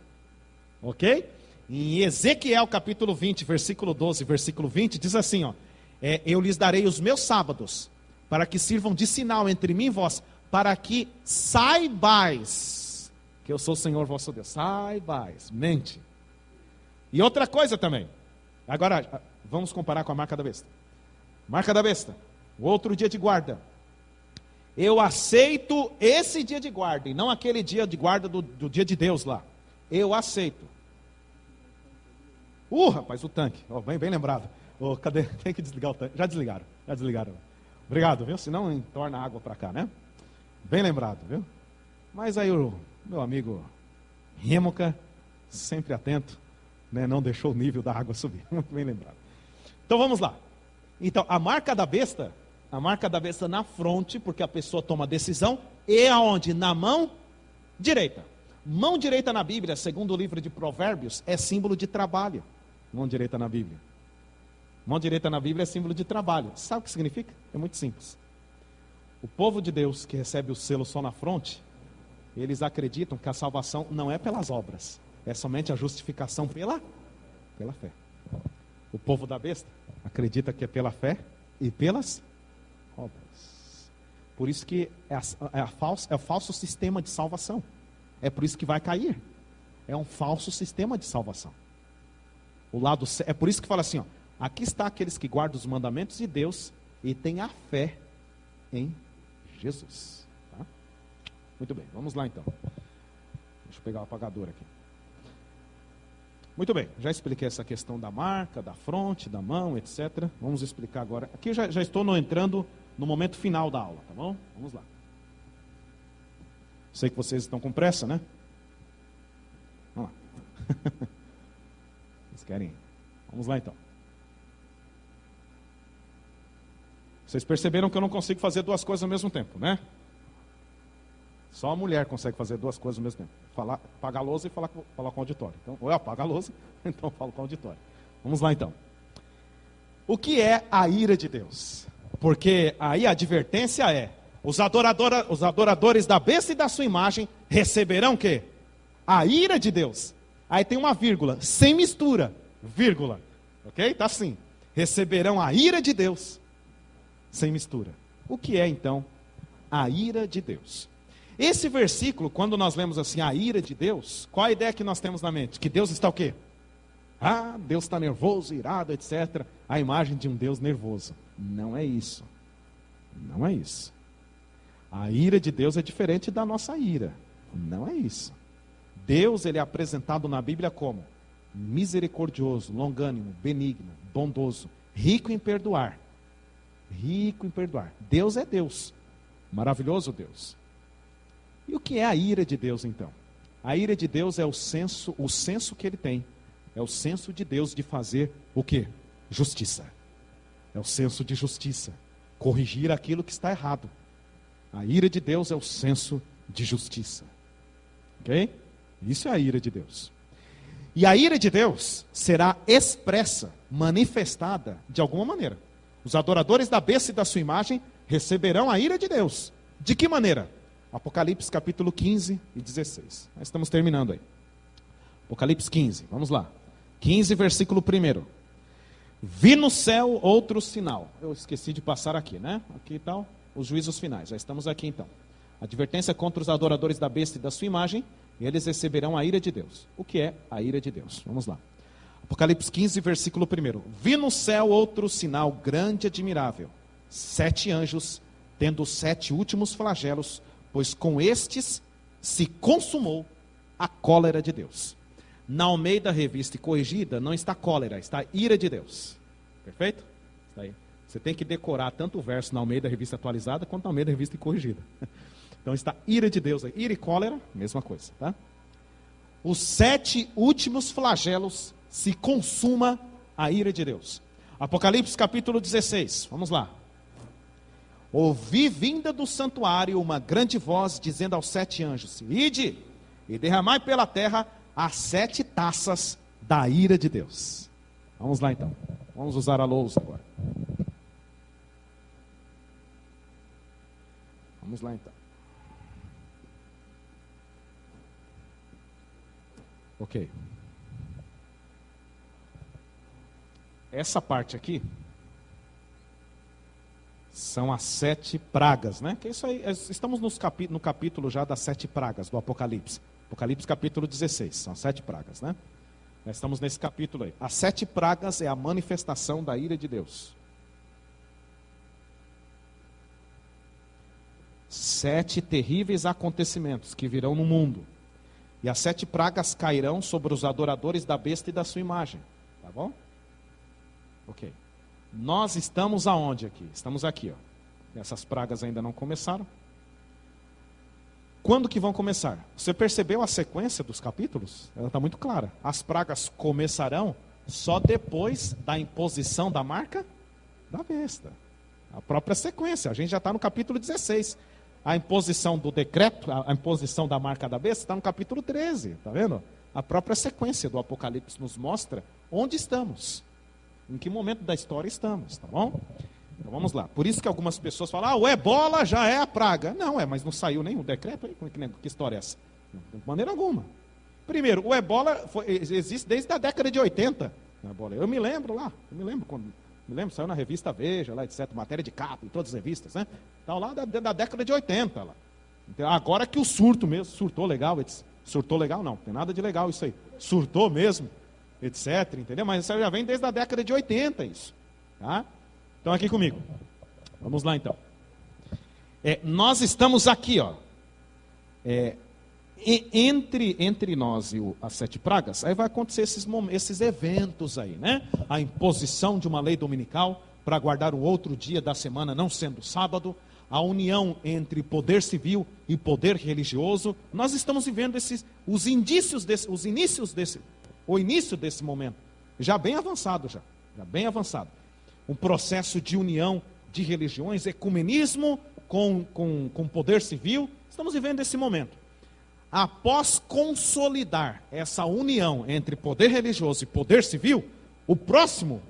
Ok? Em Ezequiel capítulo 20, versículo 12, versículo 20, diz assim, ó. Eu lhes darei os meus sábados, para que sirvam de sinal entre mim e vós, para que saibais que eu sou o Senhor vosso Deus. Saibais, mente. E outra coisa também. Agora, vamos comparar com a marca da besta. Marca da besta, o outro dia de guarda. Eu aceito esse dia de guarda, e não aquele dia de guarda do dia de Deus lá. Eu aceito. Rapaz, o tanque. Bem lembrado. Cadê? Tem que desligar o tanque. Já desligaram. Obrigado, viu? Senão entorna a água para cá, né? Bem lembrado, viu? Mas aí o meu amigo Rêmoca, sempre atento, né? Não deixou o nível da água subir. Muito bem lembrado. Então vamos lá. Então, a marca da besta na fronte, porque a pessoa toma a decisão, e aonde? Na mão direita. Mão direita na Bíblia, segundo o livro de Provérbios, é símbolo de trabalho. Mão direita na Bíblia. Mão direita na Bíblia é símbolo de trabalho. Sabe o que significa? É muito simples. O povo de Deus que recebe o selo só na fronte, eles acreditam que a salvação não é pelas obras, é somente a justificação pela fé. O povo da besta acredita que é pela fé e pelas obras. Por isso que é o falso sistema de salvação. É por isso que vai cair. É um falso sistema de salvação. É por isso que fala assim, ó, aqui está aqueles que guardam os mandamentos de Deus e têm a fé em Jesus. Tá? Muito bem, vamos lá então. Deixa eu pegar o apagador aqui. Muito bem, já expliquei essa questão da marca, da fronte, da mão, etc. Vamos explicar agora. Aqui já estou entrando no momento final da aula, tá bom? Vamos lá. Sei que vocês estão com pressa, né? Vamos lá. Vocês querem? Vamos lá então. Vocês perceberam que eu não consigo fazer duas coisas ao mesmo tempo, né? Só a mulher consegue fazer duas coisas ao mesmo tempo. Apagar a lousa e falar com o auditório. Então, ou eu apago a lousa, então eu falo com o auditório. Vamos lá então. O que é a ira de Deus? Porque aí a advertência é: os adoradores da besta e da sua imagem receberão o quê? A ira de Deus. Aí tem uma vírgula, sem mistura, vírgula. Ok? Tá assim. Receberão a ira de Deus, sem mistura. O que é então a ira de Deus? Esse versículo, quando nós lemos assim, a ira de Deus, qual a ideia que nós temos na mente? Que Deus está o quê? Deus está nervoso, irado, etc. A imagem de um Deus nervoso. Não é isso. Não é isso. A ira de Deus é diferente da nossa ira. Não é isso. Deus, ele é apresentado na Bíblia como misericordioso, longânimo, benigno, bondoso, rico em perdoar. Rico em perdoar. Deus é Deus. Maravilhoso Deus. E o que é a ira de Deus então? A ira de Deus é o senso que ele tem. É o senso de Deus de fazer o quê? Justiça. É o senso de justiça. Corrigir aquilo que está errado. A ira de Deus é o senso de justiça. Ok? Isso é a ira de Deus. E a ira de Deus será expressa, manifestada de alguma maneira. Os adoradores da besta e da sua imagem receberão a ira de Deus. De que maneira? Apocalipse capítulo 15 e 16. Nós estamos terminando aí. Apocalipse 15, vamos lá. 15, versículo 1. Vi no céu outro sinal. Eu esqueci de passar aqui, né? Aqui e tal, os juízos finais. Já estamos aqui então. Advertência contra os adoradores da besta e da sua imagem, e eles receberão a ira de Deus. O que é a ira de Deus? Vamos lá. Apocalipse 15, versículo 1. Vi no céu outro sinal grande e admirável. 7 anjos, tendo os 7 últimos flagelos, pois com estes se consumou a cólera de Deus. Na Almeida Revista e Corrigida não está cólera, está ira de Deus. Perfeito? Está aí. Você tem que decorar tanto o verso na Almeida Revista Atualizada quanto na Almeida Revista e Corrigida. Então está ira de Deus aí. Ira e cólera, mesma coisa, tá? os 7 últimos flagelos, se consuma a ira de Deus. Apocalipse capítulo 16, vamos lá. Ouvi vinda do santuário uma grande voz dizendo aos 7 anjos: ide e derramai pela terra as 7 taças da ira de Deus. Vamos lá então, vamos usar a lousa agora. Vamos lá então. Ok. Essa parte aqui são as 7 pragas, né? Que é isso aí, estamos no capítulo já das 7 pragas do Apocalipse. Apocalipse capítulo 16, são 7 pragas, né? Nós estamos nesse capítulo aí. As 7 pragas é a manifestação da ira de Deus. 7 terríveis acontecimentos que virão no mundo. E as 7 pragas cairão sobre os adoradores da besta e da sua imagem. Tá bom? Ok. Nós estamos aonde aqui? Estamos aqui, ó. Essas pragas ainda não começaram. Quando que vão começar? Você percebeu a sequência dos capítulos? Ela está muito clara. As pragas começarão só depois da imposição da marca da besta. A própria sequência. A gente já está no capítulo 16. A imposição do decreto, a imposição da marca da besta está no capítulo 13. Está vendo? A própria sequência do Apocalipse nos mostra onde estamos. Em que momento da história estamos, tá bom? Então vamos lá. Por isso que algumas pessoas falam, o ebola já é a praga. Não, mas não saiu nenhum decreto aí? Que história é essa? De maneira alguma. Primeiro, o ebola existe desde a década de 80. Eu me lembro lá, saiu na revista Veja, lá, etc., matéria de capa, em todas as revistas, né? Então lá da década de 80. Lá. Então, agora que o surto mesmo, surtou legal, surtou legal não tem nada de legal isso aí. Surtou mesmo, etc., entendeu? Mas isso já vem desde a década de 80, isso. Tá? Então aqui comigo. Vamos lá então. Nós estamos aqui, ó. Entre nós e as 7 pragas, aí vai acontecer esses eventos aí, né? A imposição de uma lei dominical para guardar o outro dia da semana não sendo sábado, a união entre poder civil e poder religioso. Nós estamos vivendo o início desse momento, já bem avançado, já bem avançado. Um processo de união de religiões, ecumenismo com poder civil. Estamos vivendo esse momento. Após consolidar essa união entre poder religioso e poder civil, o próximo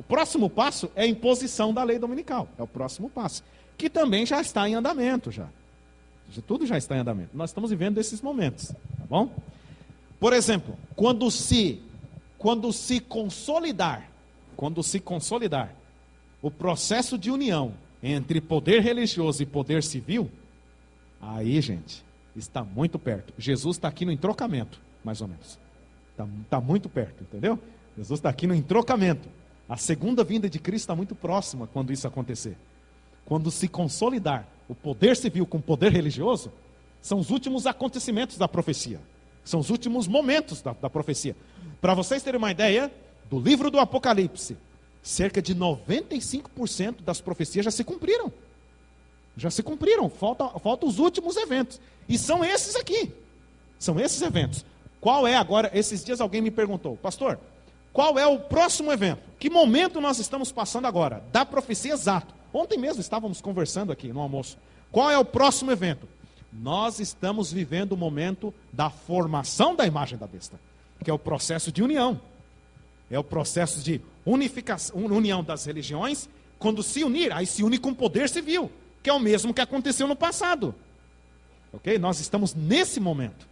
passo é a imposição da lei dominical. É o próximo passo, que também já está em andamento, já. Tudo já está em andamento. Nós estamos vivendo esses momentos, tá bom? Por exemplo, quando se consolidar o processo de união entre poder religioso e poder civil, aí, gente, está muito perto. Jesus está aqui no entrocamento, mais ou menos. Está muito perto, entendeu? Jesus está aqui no entrocamento. A segunda vinda de Cristo está muito próxima quando isso acontecer. Quando se consolidar o poder civil com o poder religioso, são os últimos acontecimentos da profecia. São os últimos momentos da profecia. Para vocês terem uma ideia, do livro do Apocalipse, cerca de 95% das profecias já se cumpriram. Já se cumpriram, faltam os últimos eventos. E são esses aqui. São esses eventos. Qual é agora, esses dias alguém me perguntou, pastor, qual é o próximo evento? Que momento nós estamos passando agora? Da profecia exato. Ontem mesmo estávamos conversando aqui no almoço. Qual é o próximo evento? Nós estamos vivendo o momento da formação da imagem da besta, que é o processo de união. É o processo de união das religiões. Quando se unir, aí se une com o poder civil, que é o mesmo que aconteceu no passado. Ok? Nós estamos nesse momento.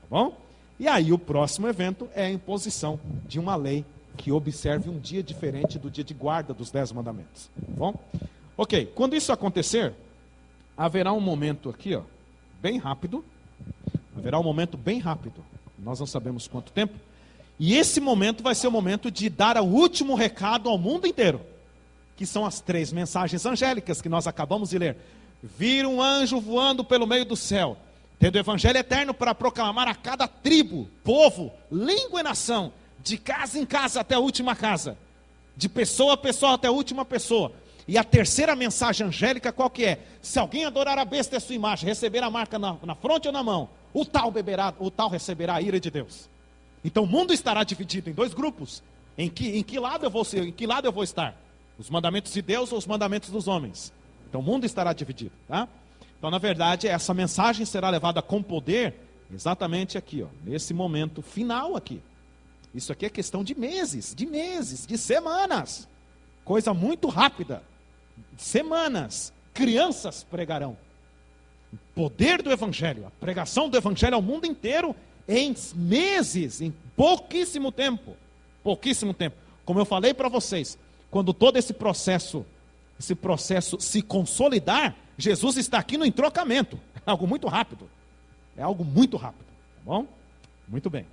Tá bom? E aí o próximo evento é a imposição de uma lei que observe um dia diferente do dia de guarda dos 10 mandamentos. Tá bom? Ok, quando isso acontecer, haverá um momento aqui, ó, bem rápido. Haverá um momento bem rápido. Nós não sabemos quanto tempo. E esse momento vai ser o momento de dar o último recado ao mundo inteiro, que são as 3 mensagens angélicas que nós acabamos de ler. Vir um anjo voando pelo meio do céu, tendo o evangelho eterno para proclamar a cada tribo, povo, língua e nação, de casa em casa até a última casa, de pessoa a pessoa até a última pessoa. E a terceira mensagem angélica qual que é? Se alguém adorar a besta e a sua imagem, receber a marca na fronte ou na mão, o tal receberá a ira de Deus. Então o mundo estará dividido em dois grupos. Em que lado eu vou ser? Em que lado eu vou estar? Os mandamentos de Deus ou os mandamentos dos homens? Então o mundo estará dividido, tá? Então, na verdade, essa mensagem será levada com poder exatamente aqui, ó, nesse momento final aqui. Isso aqui é questão de meses, de semanas. Coisa muito rápida. Semanas. Crianças pregarão. O poder do Evangelho, a pregação do Evangelho ao mundo inteiro em meses, em pouquíssimo tempo. Pouquíssimo tempo. Como eu falei para vocês, quando todo esse processo se consolidar, Jesus está aqui no entrocamento. É algo muito rápido. É algo muito rápido, tá bom? Muito bem.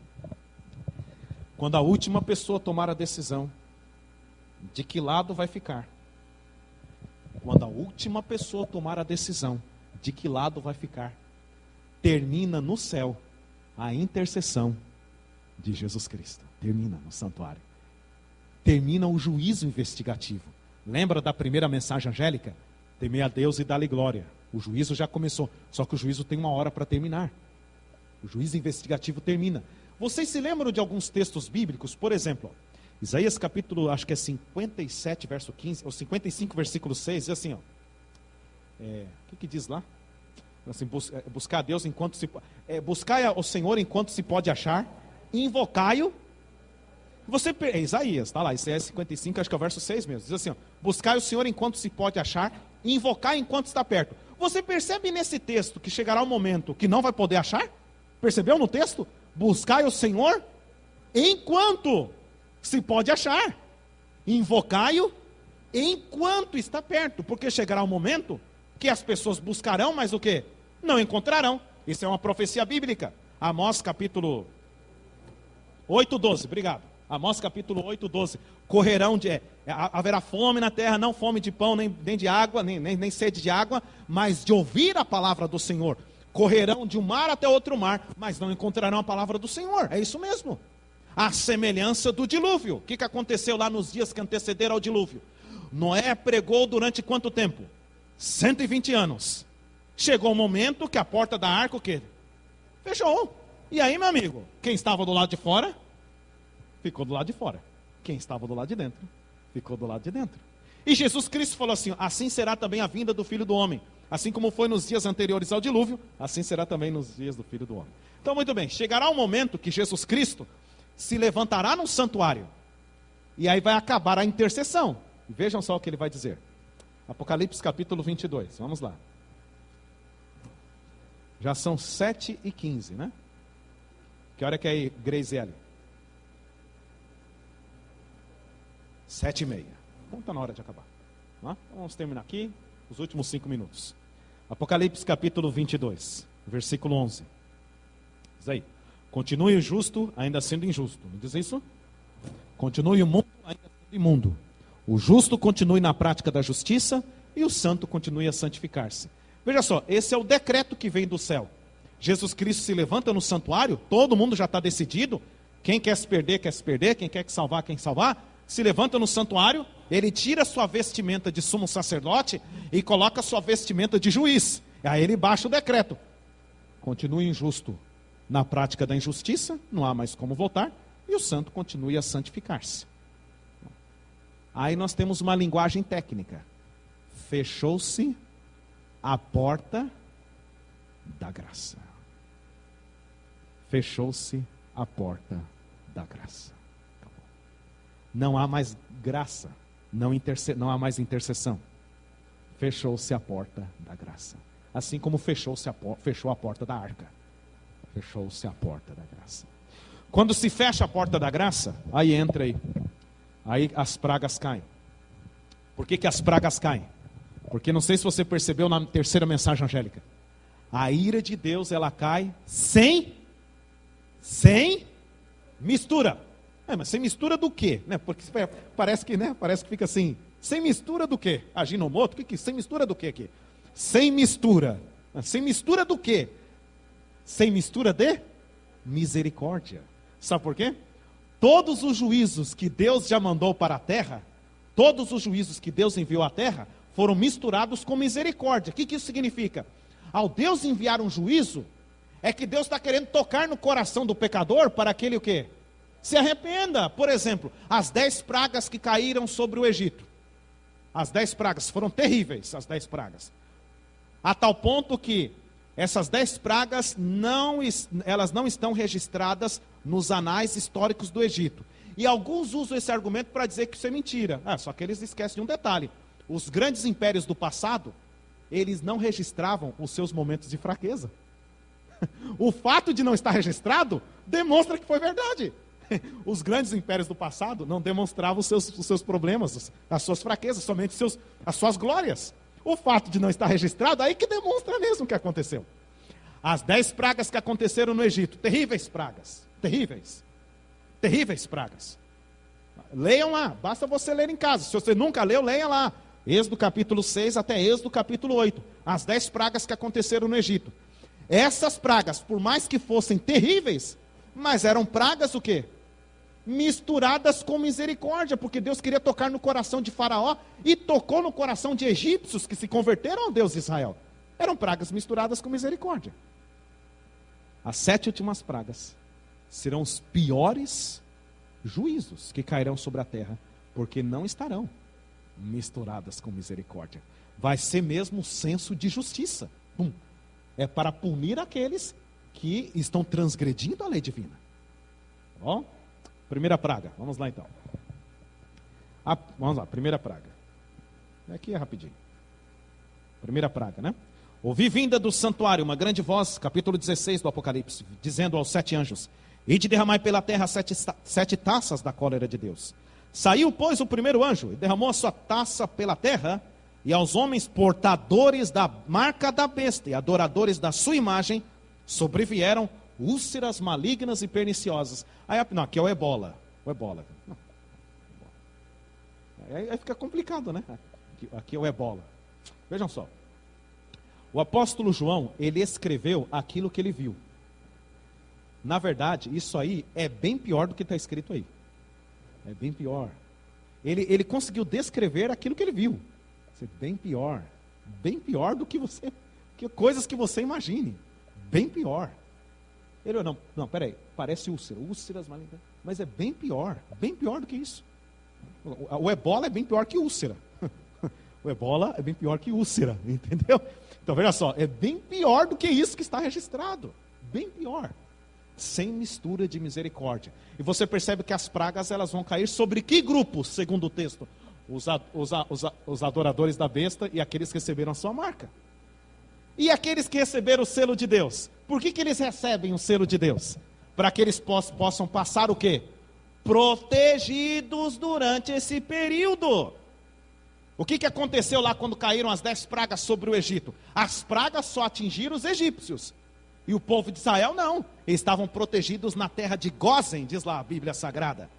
Quando a última pessoa tomar a decisão de que lado vai ficar, quando a última pessoa tomar a decisão de que lado vai ficar, termina no céu a intercessão de Jesus Cristo. Termina no santuário. Termina o juízo investigativo. Lembra da primeira mensagem angélica? Temer a Deus e dar-lhe glória. O juízo já começou, só que o juízo tem uma hora para terminar. O juízo investigativo termina. Vocês se lembram de alguns textos bíblicos? Por exemplo, Isaías capítulo, acho que é 57, verso 15, ou 55, versículo 6, diz assim, ó. O que diz lá? Assim, buscar a Deus enquanto se... buscai ao Senhor enquanto se pode achar, invocai-o. Isaías, está lá, Isaías 55, acho que é o verso 6 mesmo. Diz assim, ó, buscai o Senhor enquanto se pode achar, invocai enquanto está perto. Você percebe nesse texto que chegará um momento que não vai poder achar? Percebeu no texto? Buscai o Senhor enquanto se pode achar. Invocai-o enquanto está perto. Porque chegará um momento que as pessoas buscarão, mas o quê? Não encontrarão. Isso é uma profecia bíblica. Amós capítulo 8:12, obrigado. Amós capítulo 8:12. Correrão haverá fome na terra, não fome de pão, nem de água, nem sede de água, mas de ouvir a palavra do Senhor. Correrão de um mar até outro mar, mas não encontrarão a palavra do Senhor. É isso mesmo. A semelhança do dilúvio. O que aconteceu lá nos dias que antecederam ao dilúvio? Noé pregou durante quanto tempo? 120 anos. Chegou o momento que a porta da arca, o quê? Fechou. E aí, meu amigo, quem estava do lado de fora, ficou do lado de fora. Quem estava do lado de dentro, ficou do lado de dentro. E Jesus Cristo falou assim, assim será também a vinda do Filho do Homem. Assim como foi nos dias anteriores ao dilúvio, assim será também nos dias do Filho do Homem. Então, muito bem, chegará um momento que Jesus Cristo se levantará no santuário. E aí vai acabar a intercessão. E vejam só o que ele vai dizer. Apocalipse capítulo 22, vamos lá. Já são 7h15, né? Que hora que é aí, Grace L? 7h30. Então está na hora de acabar. Vamos terminar aqui, os últimos 5 minutos. Apocalipse capítulo 22, versículo 11. Diz aí. Continue o justo ainda sendo injusto. Não diz isso? Continue o mundo ainda sendo imundo. O justo continue na prática da justiça e o santo continue a santificar-se. Veja só, esse é o decreto que vem do céu. Jesus Cristo se levanta no santuário, todo mundo já está decidido. Quem quer se perder, quer se perder. Quem quer salvar, quem salvar. Se levanta no santuário, ele tira sua vestimenta de sumo sacerdote e coloca sua vestimenta de juiz. Aí ele baixa o decreto. Continue injusto na prática da injustiça, não há mais como voltar, e o santo continue a santificar-se. Aí nós temos uma linguagem técnica. Fechou-se a porta da graça. Fechou-se a porta da graça. Não há mais graça, não há mais intercessão. Fechou-se a porta da graça. Assim como fechou a porta da arca. Fechou-se a porta da graça. Quando se fecha a porta da graça, aí entra aí. Aí as pragas caem. Por que as pragas caem? Porque não sei se você percebeu na terceira mensagem angélica. A ira de Deus, ela cai sem mistura. Mas sem mistura do quê? Porque parece que fica assim. Sem mistura do quê? Aginomoto? Sem mistura do quê aqui? Sem mistura. Sem mistura do quê? Sem mistura de misericórdia. Sabe por quê? Todos os juízos que Deus já mandou para a terra, todos os juízos que Deus enviou à terra, foram misturados com misericórdia. O que isso significa? Ao Deus enviar um juízo, é que Deus está querendo tocar no coração do pecador para que ele o quê? Se arrependa. Por exemplo, as 10 pragas que caíram sobre o Egito. As 10 pragas foram terríveis, as 10 pragas. A tal ponto que essas 10 pragas elas não estão registradas nos anais históricos do Egito. E alguns usam esse argumento para dizer que isso é mentira. Só que eles esquecem de um detalhe. Os grandes impérios do passado, eles não registravam os seus momentos de fraqueza. O fato de não estar registrado demonstra que foi verdade. Os grandes impérios do passado não demonstravam os seus problemas, as suas fraquezas, somente as suas glórias. O fato de não estar registrado, aí que demonstra mesmo o que aconteceu. As 10 pragas que aconteceram no Egito, terríveis pragas, terríveis pragas. Leiam lá, basta você ler em casa. Se você nunca leu, leia lá. Êxodo capítulo 6 até Êxodo capítulo 8. As 10 pragas que aconteceram no Egito. Essas pragas, por mais que fossem terríveis, mas eram pragas o quê? Misturadas com misericórdia, porque Deus queria tocar no coração de Faraó e tocou no coração de egípcios que se converteram ao Deus de Israel. Eram pragas misturadas com misericórdia. As 7 últimas pragas serão os piores juízos que cairão sobre a terra, porque não estarão misturadas com misericórdia. Vai ser mesmo um senso de justiça. É para punir aqueles que estão transgredindo a lei divina. Tá bom? Primeira praga, vamos lá então. Vamos lá, primeira praga. Aqui é rapidinho. Primeira praga, né? Ouvi vinda do santuário uma grande voz, capítulo 16 do Apocalipse, dizendo aos 7 anjos: Ide derramai pela terra 7 taças da cólera de Deus. Saiu, pois, o primeiro anjo e derramou a sua taça pela terra, e aos homens portadores da marca da besta e adoradores da sua imagem sobrevieram úlceras malignas e perniciosas. Não, aqui é o ebola. O ebola. Não. Aí fica complicado, né? Aqui é o ebola. Vejam só. O apóstolo João, ele escreveu aquilo que ele viu. Na verdade, isso aí é bem pior do que está escrito aí. É bem pior. Ele conseguiu descrever aquilo que ele viu. É bem pior. Bem pior do que coisas que você imagine. Bem pior. Ele, não, peraí, parece úlceras malignas, mas é bem pior do que isso. O ebola é bem pior que úlcera. O ebola é bem pior que úlcera, entendeu? Então veja só, é bem pior do que isso que está registrado. Bem pior. Sem mistura de misericórdia. E você percebe que as pragas elas vão cair sobre que grupo, segundo o texto? Os adoradores da besta e aqueles que receberam a sua marca. E aqueles que receberam o selo de Deus? Por que eles recebem o selo de Deus? Para que eles possam passar o quê? Protegidos durante esse período. O que aconteceu lá quando caíram as 10 pragas sobre o Egito? As pragas só atingiram os egípcios. E o povo de Israel não. Eles estavam protegidos na terra de Gósen, diz lá a Bíblia Sagrada.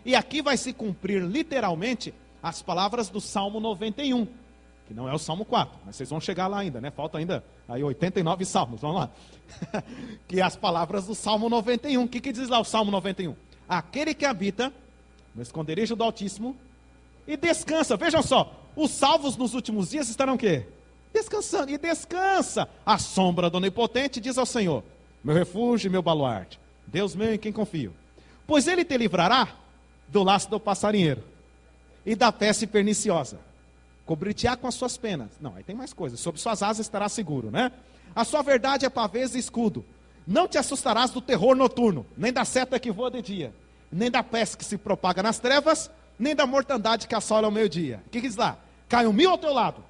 E aqui vai se cumprir literalmente as palavras do Salmo 91. Que não é o Salmo 4, mas vocês vão chegar lá ainda, né? Falta ainda aí 89 salmos, vamos lá. Que as palavras do Salmo 91. O que diz lá o Salmo 91? Aquele que habita no esconderijo do Altíssimo e descansa. Vejam só, os salvos nos últimos dias estarão o quê? Descansando, e descansa. A sombra do Onipotente diz ao Senhor: meu refúgio e meu baluarte, Deus meu em quem confio. Pois ele te livrará do laço do passarinheiro e da peste perniciosa. Cobrir-te-á com as suas penas. Não, aí tem mais coisas. Sob suas asas estará seguro, né? A sua verdade é pavês e escudo. Não te assustarás do terror noturno, nem da seta que voa de dia, nem da peste que se propaga nas trevas, nem da mortandade que assola ao meio-dia. O que diz lá? Cai 1.000 ao teu lado,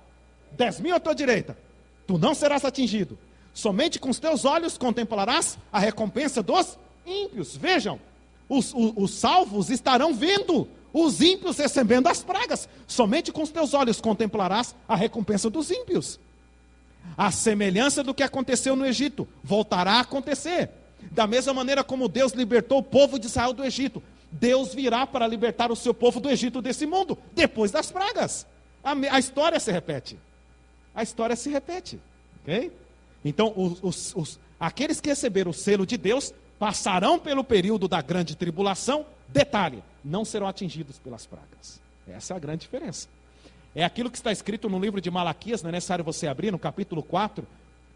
10.000 à tua direita, tu não serás atingido. Somente com os teus olhos contemplarás a recompensa dos ímpios. Vejam, os salvos estarão vendo os ímpios recebendo as pragas. Somente com os teus olhos contemplarás a recompensa dos ímpios. A semelhança do que aconteceu no Egito voltará a acontecer. Da mesma maneira como Deus libertou o povo de Israel do Egito, Deus virá para libertar o seu povo do Egito desse mundo, depois das pragas. A história se repete. A história se repete. Ok? Então, aqueles que receberam o selo de Deus passarão pelo período da grande tribulação. Detalhe, não serão atingidos pelas pragas. Essa é a grande diferença. É aquilo que está escrito no livro de Malaquias, não é necessário você abrir, no capítulo 4,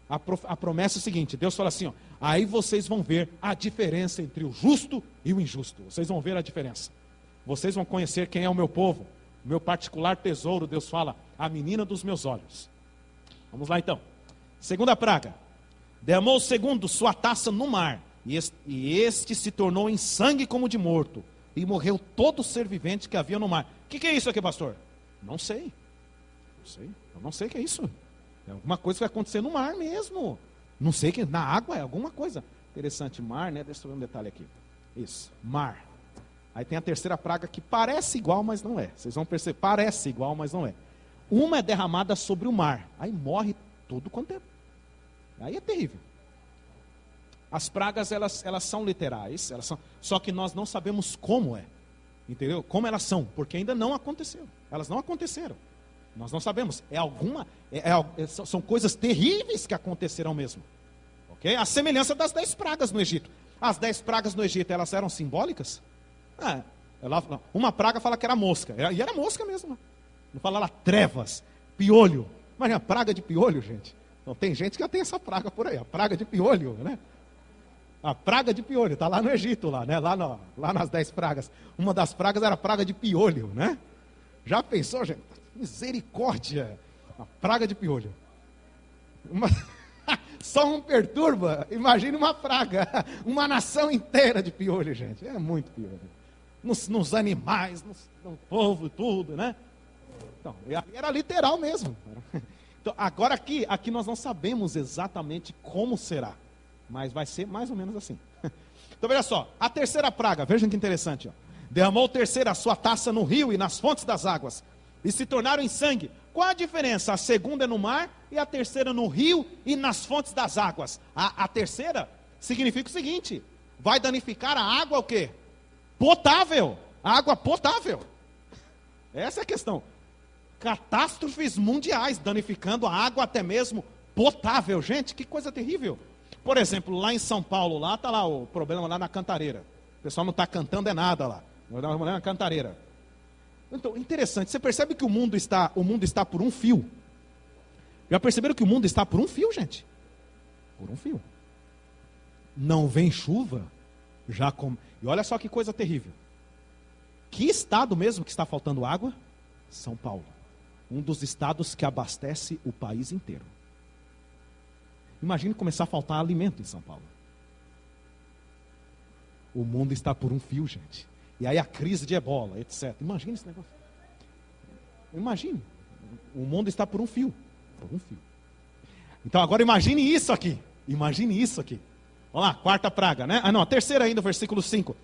A promessa é o seguinte, Deus fala assim, ó, aí vocês vão ver a diferença entre o justo e o injusto. Vocês vão ver a diferença. Vocês vão conhecer quem é o meu povo, o meu particular tesouro, Deus fala, a menina dos meus olhos. Vamos lá então. Segunda praga. Derramou o segundo sua taça no mar, e este se tornou em sangue como de morto, e morreu todo ser vivente que havia no mar. O que é isso aqui, pastor? Não sei. Eu não sei o que é isso. É alguma coisa que vai acontecer no mar mesmo. Não sei que na água é alguma coisa. Interessante, mar, né? Deixa eu ver um detalhe aqui. Isso, mar. Aí tem a terceira praga que parece igual, mas não é. Vocês vão perceber, parece igual, mas não é. Uma é derramada sobre o mar. Aí morre tudo quanto é. Aí é terrível. As pragas, elas são literais, só que nós não sabemos como é. Entendeu? Como elas são, porque ainda não aconteceu. Elas não aconteceram. Nós não sabemos. São coisas terríveis que acontecerão mesmo. Ok? A semelhança das 10 pragas no Egito. As 10 pragas no Egito, elas eram simbólicas? Uma praga fala que era mosca. E era mosca mesmo. Não fala lá trevas, piolho. Imagina, praga de piolho, gente. Então, tem gente que já tem essa praga por aí. A praga de piolho, né? A praga de piolho, está lá no Egito, né? lá nas 10 pragas. Uma das pragas era a praga de piolho, né? Já pensou, gente? Misericórdia! A praga de piolho. Só um perturba, imagine uma praga. Uma nação inteira de piolho, gente. É muito piolho. Nos animais, no povo, tudo, né? Então, era literal mesmo. Então, agora aqui nós não sabemos exatamente como será. Mas vai ser mais ou menos assim. Então veja só, a terceira praga, vejam que interessante. Ó. Derramou terceira a sua taça no rio e nas fontes das águas, e se tornaram em sangue. Qual a diferença? A segunda é no mar e a terceira no rio e nas fontes das águas. A terceira significa o seguinte: vai danificar a água o quê? Potável. A água potável. Essa é a questão. Catástrofes mundiais, danificando a água até mesmo potável. Gente, que coisa terrível. Por exemplo, lá em São Paulo, lá está lá o problema lá na Cantareira. O pessoal não está cantando é nada lá. Na Cantareira. Então, interessante, você percebe que o mundo está por um fio? Já perceberam que o mundo está por um fio, gente? Por um fio. Não vem chuva, e olha só que coisa terrível. Que estado mesmo que está faltando água? São Paulo. Um dos estados que abastece o país inteiro. Imagine começar a faltar alimento em São Paulo. O mundo está por um fio, gente. E aí a crise de ebola, etc. Imagine esse negócio. Imagine. O mundo está por um fio. Por um fio. Então agora imagine isso aqui. Imagine isso aqui. Vamos lá, quarta praga, né? A terceira ainda, versículo 5.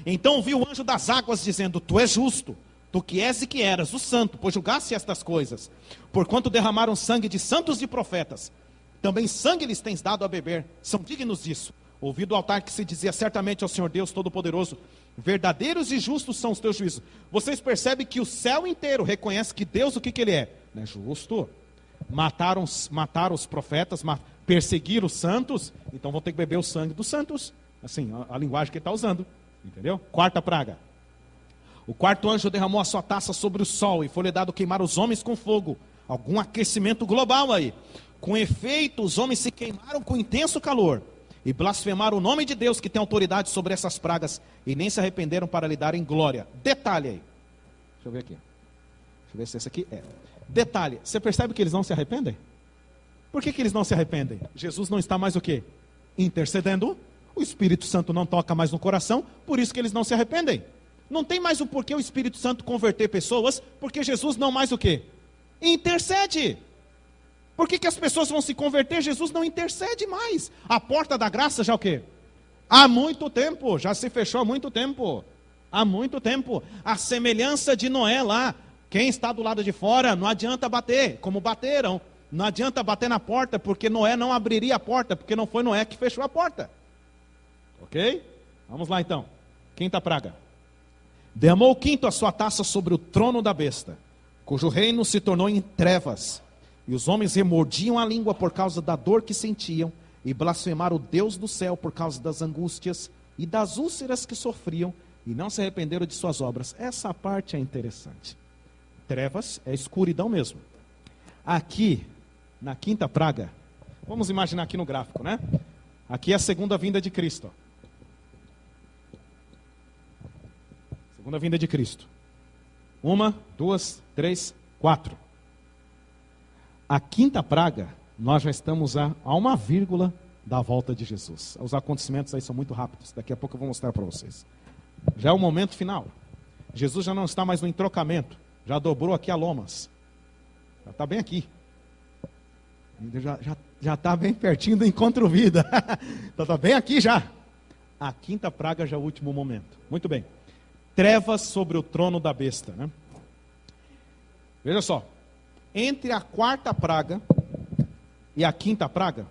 Então ouvi o anjo das águas dizendo: Tu és justo, tu que és e que eras o santo, pois julgaste estas coisas. Porquanto derramaram sangue de santos e profetas, também sangue lhes tens dado a beber. São dignos disso. Ouvi do altar que se dizia: certamente ao Senhor Deus Todo-Poderoso, verdadeiros e justos são os teus juízos. Vocês percebem que o céu inteiro reconhece que Deus, o que ele é? Não é justo. Mataram os profetas, perseguiram os santos, então vão ter que beber o sangue dos santos. Assim, a linguagem que ele está usando. Entendeu? Quarta praga. O quarto anjo derramou a sua taça sobre o sol e foi-lhe dado queimar os homens com fogo. Algum aquecimento global aí. Com efeito, os homens se queimaram com intenso calor e blasfemaram o nome de Deus, que tem autoridade sobre essas pragas, e nem se arrependeram para lhe darem glória. Detalhe aí. Deixa eu ver aqui. Deixa eu ver se esse aqui é. Detalhe. Você percebe que eles não se arrependem? Por que eles não se arrependem? Jesus não está mais o quê? Intercedendo. O Espírito Santo não toca mais no coração, por isso que eles não se arrependem. Não tem mais o porquê o Espírito Santo converter pessoas, porque Jesus não mais o quê? Intercede. Por que as pessoas vão se converter? Jesus não intercede mais. A porta da graça já o quê? Há muito tempo, já se fechou há muito tempo. Há muito tempo. A semelhança de Noé lá. Quem está do lado de fora, não adianta bater, como bateram. Não adianta bater na porta, porque Noé não abriria a porta, porque não foi Noé que fechou a porta. Ok? Vamos lá então. Quinta praga. Derramou o quinto a sua taça sobre o trono da besta, cujo reino se tornou em trevas. E os homens remordiam a língua por causa da dor que sentiam, e blasfemaram o Deus do céu por causa das angústias e das úlceras que sofriam, e não se arrependeram de suas obras. Essa parte é interessante. Trevas é escuridão mesmo. Aqui, na quinta praga, Vamos imaginar aqui no gráfico, né? Aqui é a segunda vinda de Cristo. Segunda vinda de Cristo. 1, 2, 3, 4. A quinta praga, nós já estamos a uma vírgula da volta de Jesus. Os acontecimentos aí são muito rápidos. Daqui a pouco eu vou mostrar para vocês. Já é o momento final. Jesus já não está mais no entrocamento. Já dobrou aqui a lomas. Já está bem aqui. Já está bem pertinho do encontro vida. Está bem aqui já. A quinta praga já é o último momento. Muito bem. Trevas sobre o trono da besta, né? Veja só. Entre a quarta praga e a quinta praga,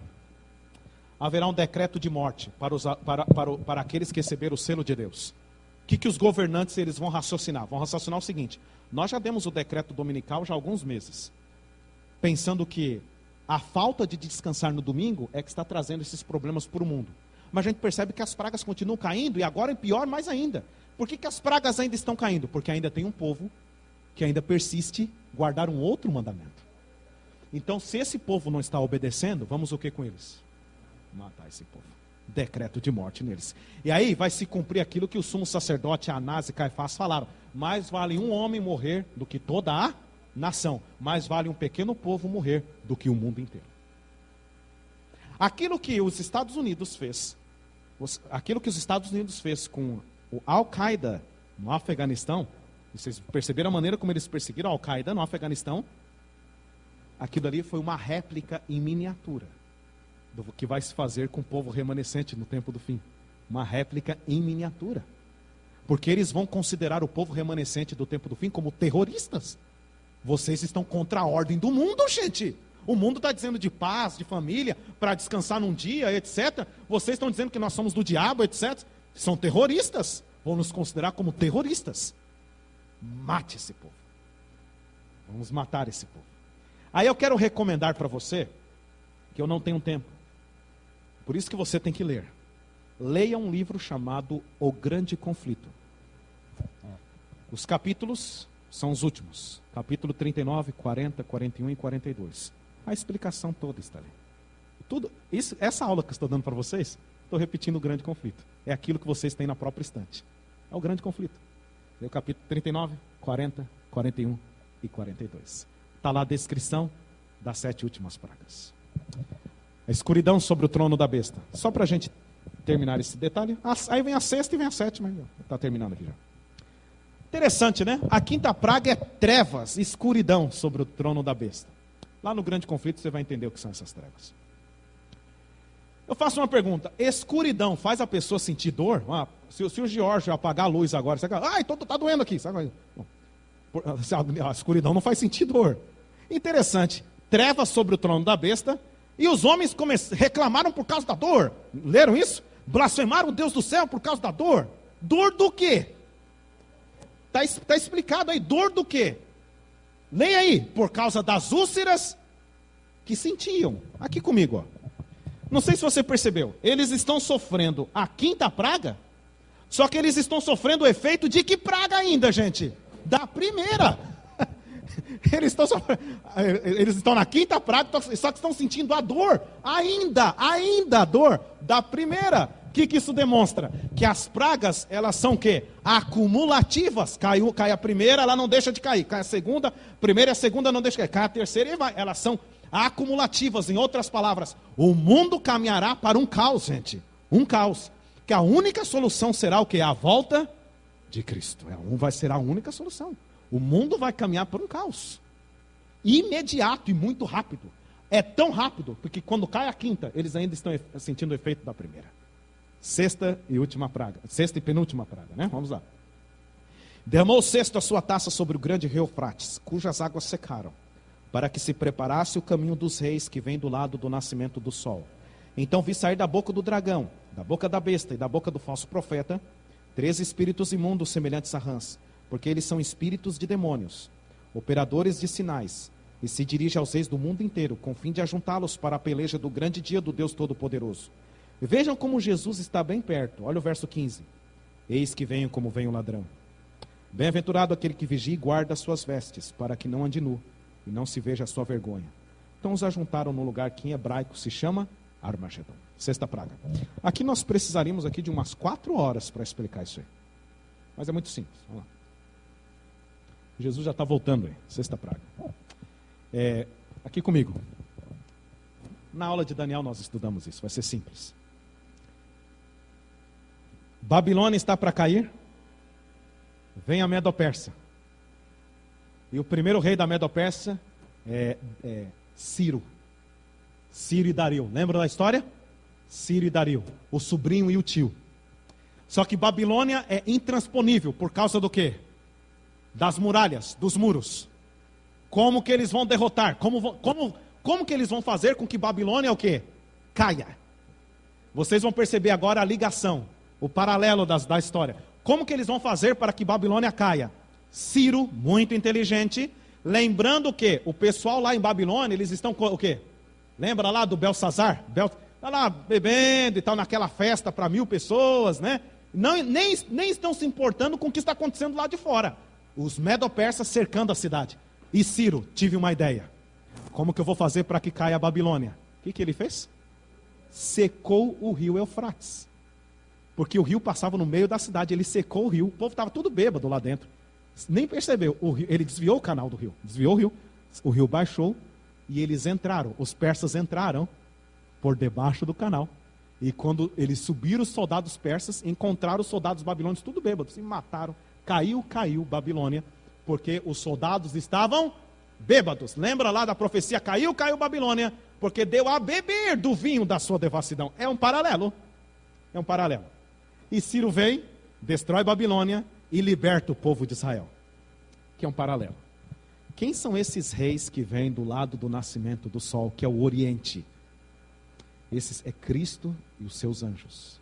haverá um decreto de morte para aqueles que receberam o selo de Deus. O que os governantes eles vão raciocinar? Vão raciocinar o seguinte: nós já demos o decreto dominical já há alguns meses, pensando que a falta de descansar no domingo é que está trazendo esses problemas para o mundo. Mas a gente percebe que as pragas continuam caindo, e agora é pior mais ainda. Por que as pragas ainda estão caindo? Porque ainda tem um povo que ainda persiste guardar um outro mandamento. Então, se esse povo não está obedecendo, vamos o que com eles? Matar esse povo. Decreto de morte neles. E aí vai se cumprir aquilo que o sumo sacerdote Anás e Caifás falaram: mais vale um homem morrer do que toda a nação. Mais vale um pequeno povo morrer do que o mundo inteiro. Aquilo que os Estados Unidos fez, com o Al-Qaeda no Afeganistão, vocês perceberam a maneira como eles perseguiram a Al-Qaeda no Afeganistão? Aquilo ali foi uma réplica em miniatura do que vai se fazer com o povo remanescente no tempo do fim. Uma réplica em miniatura. Porque eles vão considerar o povo remanescente do tempo do fim como terroristas. Vocês estão contra a ordem do mundo, gente. O mundo está dizendo de paz, de família, para descansar num dia, etc. Vocês estão dizendo que nós somos do diabo, etc. São terroristas. Vão nos considerar como terroristas. Mate esse povo. Vamos matar esse povo. Aí eu quero recomendar para você, que eu não tenho tempo. Por isso que você tem que ler. Leia um livro chamado O Grande Conflito. Os capítulos são os últimos. Capítulo 39, 40, 41 e 42. A explicação toda está ali. Tudo, essa aula que eu estou dando para vocês, estou repetindo o Grande Conflito. É aquilo que vocês têm na própria estante. É o Grande Conflito. É o capítulo 39, 40, 41 e 42. Está lá a descrição das 7 últimas pragas. A escuridão sobre o trono da besta. Só para a gente terminar esse detalhe. Aí vem a 6ª e vem a 7ª. Está terminando aqui já. Interessante, né? A quinta praga é trevas, escuridão sobre o trono da besta. Lá no Grande Conflito você vai entender o que são essas trevas. Eu faço uma pergunta: escuridão faz a pessoa sentir dor? Se o Jorge apagar a luz agora, você fala: ai, tá doendo aqui. Sabe? Bom, a escuridão não faz sentir dor. Interessante. Trevas sobre o trono da besta. E os homens reclamaram por causa da dor. Leram isso? Blasfemaram o Deus do céu por causa da dor. Dor do quê? Está explicado aí. Dor do quê? Leia aí. Por causa das úlceras que sentiam. Aqui comigo, ó. Não sei se você percebeu. Eles estão sofrendo a quinta praga. Só que eles estão sofrendo o efeito de que praga ainda, gente? Da primeira. Eles estão na quinta praga, só que estão sentindo a dor, ainda a dor da primeira. O que isso demonstra? Que as pragas, elas são o quê? Acumulativas. Cai a primeira, ela não deixa de cair. Cai a segunda, primeira e a segunda não deixa de cair. Cai a terceira e vai. Elas são acumulativas. Em outras palavras, o mundo caminhará para um caos, gente. Um caos. Que a única solução será o quê? A volta de Cristo. Vai ser a única solução. O mundo vai caminhar por um caos. Imediato e muito rápido. É tão rápido, porque quando cai a quinta, eles ainda estão sentindo o efeito da primeira. 6ª e última praga. 6ª e penúltima praga, né? Vamos lá. Derramou o sexto a sua taça sobre o grande rio Eufrates, cujas águas secaram, para que se preparasse o caminho dos reis que vem do lado do nascimento do sol. Então vi sair da boca do dragão, da boca da besta e da boca do falso profeta, 3 espíritos imundos semelhantes a rãs, porque eles são espíritos de demônios, operadores de sinais, e se dirige aos reis do mundo inteiro, com o fim de ajuntá-los para a peleja do grande dia do Deus Todo-Poderoso. Vejam como Jesus está bem perto. Olha o verso 15. Eis que venho como vem o ladrão. Bem-aventurado aquele que vigia e guarda as suas vestes, para que não ande nu, e não se veja a sua vergonha. Então os ajuntaram num lugar que em hebraico se chama Armagedon. Sexta praga. Aqui nós precisaríamos aqui de umas 4 horas para explicar isso aí. Mas é muito simples. Vamos lá. Jesus já está voltando aí. Sexta praga. Aqui comigo. Na aula de Daniel nós estudamos isso. Vai ser simples. Babilônia está para cair. Vem a Medo-Persa. E o primeiro rei da Medo-Persa é Ciro. Ciro e Dario. Lembra da história? Ciro e Dario. O sobrinho e o tio. Só que Babilônia é intransponível. Por causa do quê? Das muralhas, dos muros. Como que eles vão derrotar? Como que eles vão fazer com que Babilônia o quê? Caia. Vocês vão perceber agora a ligação, o paralelo da história. Como que eles vão fazer para que Babilônia caia? Ciro, muito inteligente, lembrando que o pessoal lá em Babilônia, eles estão o quê? Lembra lá do Belsazar? Está lá bebendo e tal, naquela festa para 1000 pessoas, né? Nem estão se importando com o que está acontecendo lá de fora. Os Medo-Persas cercando a cidade. E Ciro, tive uma ideia. Como que eu vou fazer para que caia a Babilônia? O que ele fez? Secou o rio Eufrates. Porque o rio passava no meio da cidade, ele secou o rio, o povo estava tudo bêbado lá dentro. Nem percebeu, ele desviou o canal do rio, desviou o rio baixou e eles entraram, os persas entraram por debaixo do canal. E quando eles subiram, os soldados persas encontraram os soldados babilônios tudo bêbados, e mataram, caiu Babilônia, porque os soldados estavam bêbados. Lembra lá da profecia, caiu Babilônia, porque deu a beber do vinho da sua devassidão. É um paralelo. E Ciro vem, destrói Babilônia e liberta o povo de Israel. Que é um paralelo. Quem são esses reis que vêm do lado do nascimento do sol, que é o Oriente? Esses é Cristo e os seus anjos.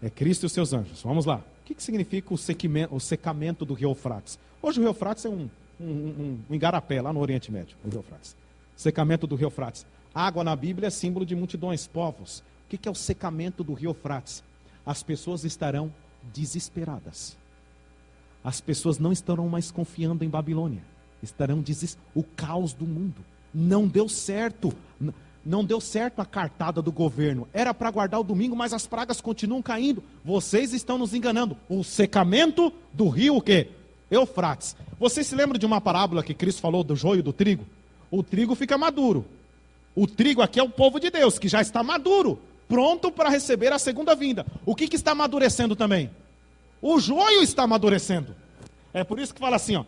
É Cristo e os seus anjos. Vamos lá. O que significa o secamento do rio Eufrates? Hoje o rio Eufrates é um igarapé lá no Oriente Médio. O rio Eufrates. Secamento do rio Eufrates. Água na Bíblia é símbolo de multidões, povos. O que é o secamento do rio Eufrates? As pessoas estarão desesperadas. As pessoas não estarão mais confiando em Babilônia. Estarão o caos do mundo. Não deu certo. Não deu certo a cartada do governo. Era para guardar o domingo, mas as pragas continuam caindo. Vocês estão nos enganando. O secamento do rio o quê? Eufrates. Vocês se lembram de uma parábola que Cristo falou do joio e do trigo? O trigo fica maduro. O trigo aqui é o povo de Deus, que já está maduro, pronto para receber a segunda vinda. O que está amadurecendo também? O joio está amadurecendo. É por isso que fala assim, ó,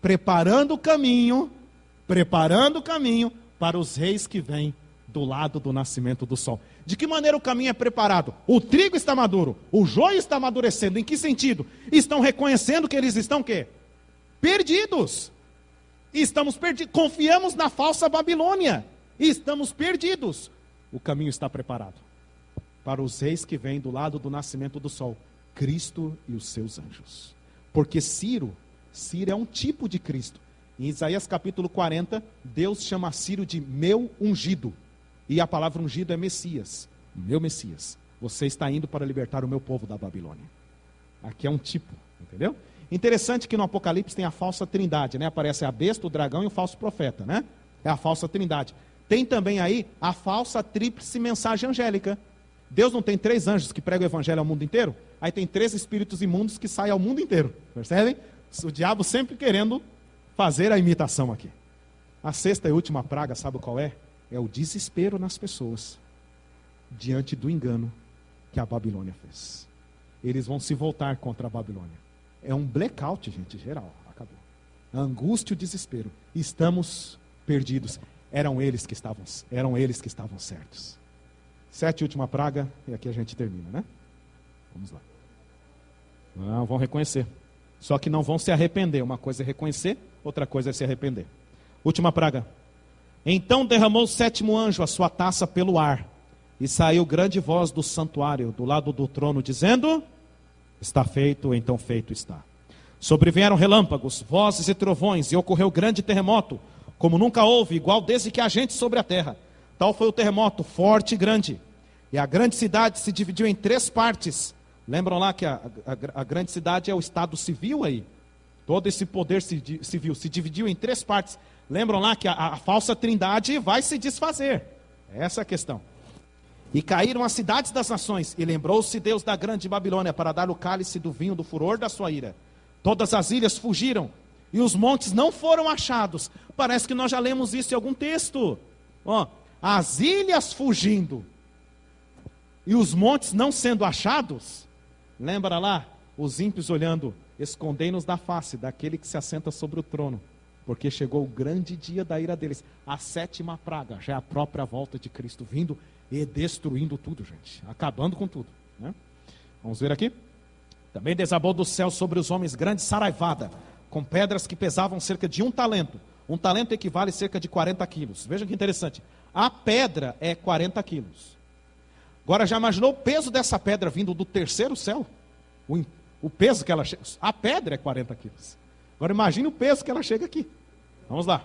preparando o caminho para os reis que vêm do lado do nascimento do sol. De que maneira o caminho é preparado? O trigo está maduro, o joio está amadurecendo. Em que sentido? Estão reconhecendo que eles estão o quê? Perdidos. Estamos perdidos. Confiamos na falsa Babilônia. Estamos perdidos. O caminho está preparado para os reis que vêm do lado do nascimento do sol, Cristo e os seus anjos. Porque Ciro é um tipo de Cristo. Em Isaías capítulo 40, Deus chama Ciro de meu ungido. E a palavra ungido é Messias. Meu Messias. Você está indo para libertar o meu povo da Babilônia. Aqui é um tipo, entendeu? Interessante que no Apocalipse tem a falsa trindade, né? Aparece a besta, o dragão e o falso profeta, né? É a falsa trindade. Tem também aí a falsa tríplice mensagem angélica. Deus não tem 3 anjos que pregam o evangelho ao mundo inteiro? Aí tem 3 espíritos imundos que saem ao mundo inteiro. Percebem? O diabo sempre querendo fazer a imitação aqui. A sexta e última praga, sabe qual é? É o desespero nas pessoas diante do engano que a Babilônia fez. Eles vão se voltar contra a Babilônia. É um blackout, gente, geral. Acabou. A angústia e o desespero. Estamos perdidos. Eram eles que estavam certos. 7 e última praga, e aqui a gente termina, né? Vamos lá. Não, vão reconhecer. Só que não vão se arrepender. Uma coisa é reconhecer, outra coisa é se arrepender. Última praga. Então derramou o 7º anjo a sua taça pelo ar, e saiu grande voz do santuário, do lado do trono, dizendo: está feito, então feito está. Sobrevieram relâmpagos, vozes e trovões, e ocorreu grande terremoto, como nunca houve, igual desde que há gente sobre a terra. Tal foi o terremoto, forte e grande. E a grande cidade se dividiu em 3 partes. Lembram lá que a grande cidade é o estado civil aí. Todo esse poder civil se dividiu em 3 partes. Lembram lá que a falsa trindade vai se desfazer. Essa é a questão. E caíram as cidades das nações, e lembrou-se Deus da grande Babilônia para dar o cálice do vinho do furor da sua ira. Todas as ilhas fugiram, e os montes não foram achados. Parece que nós já lemos isso em algum texto. Ó, as ilhas fugindo, e os montes não sendo achados. Lembra lá, os ímpios olhando, escondei-nos da face daquele que se assenta sobre o trono, porque chegou o grande dia da ira deles. A 7ª praga, já é a própria volta de Cristo vindo e destruindo tudo, gente, acabando com tudo, né? Vamos ver aqui. Também desabou do céu sobre os homens grande saraivada, com pedras que pesavam cerca de 1 talento. 1 talento equivale a cerca de 40 quilos. Veja que interessante. A pedra é 40 quilos. Agora, já imaginou o peso dessa pedra vindo do terceiro céu? O peso que ela chega. A pedra é 40 quilos. Agora, imagine o peso que ela chega aqui. Vamos lá.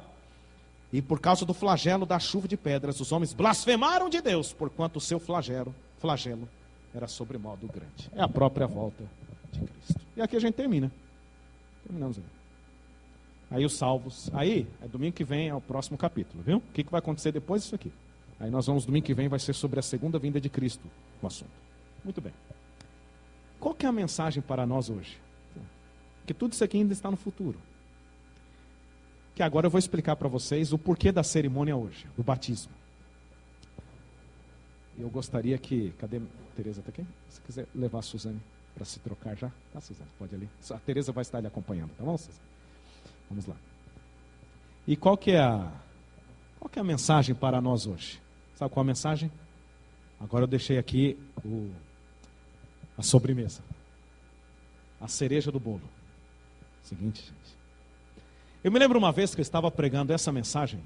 E por causa do flagelo da chuva de pedras, os homens blasfemaram de Deus, porquanto o seu flagelo era sobremodo grande. É a própria volta de Cristo. E aqui a gente termina. Terminamos aí. Aí os salvos. Aí, domingo que vem é o próximo capítulo, viu? O que vai acontecer depois disso aqui? Aí nós vamos, domingo que vem, vai ser sobre a segunda vinda de Cristo, o assunto. Muito bem. Qual que é a mensagem para nós hoje? Porque tudo isso aqui ainda está no futuro. Que agora eu vou explicar para vocês o porquê da cerimônia hoje, do batismo. Eu gostaria que... Cadê a Tereza? Está aqui? Se quiser levar a Suzane para se trocar já. Tá, Suzane? Pode ir ali. A Tereza vai estar lhe acompanhando, tá bom, Suzane? Vamos lá. E qual que é a mensagem para nós hoje? Sabe qual a mensagem? Agora eu deixei aqui a sobremesa. A cereja do bolo. Seguinte, gente. Eu me lembro uma vez que eu estava pregando essa mensagem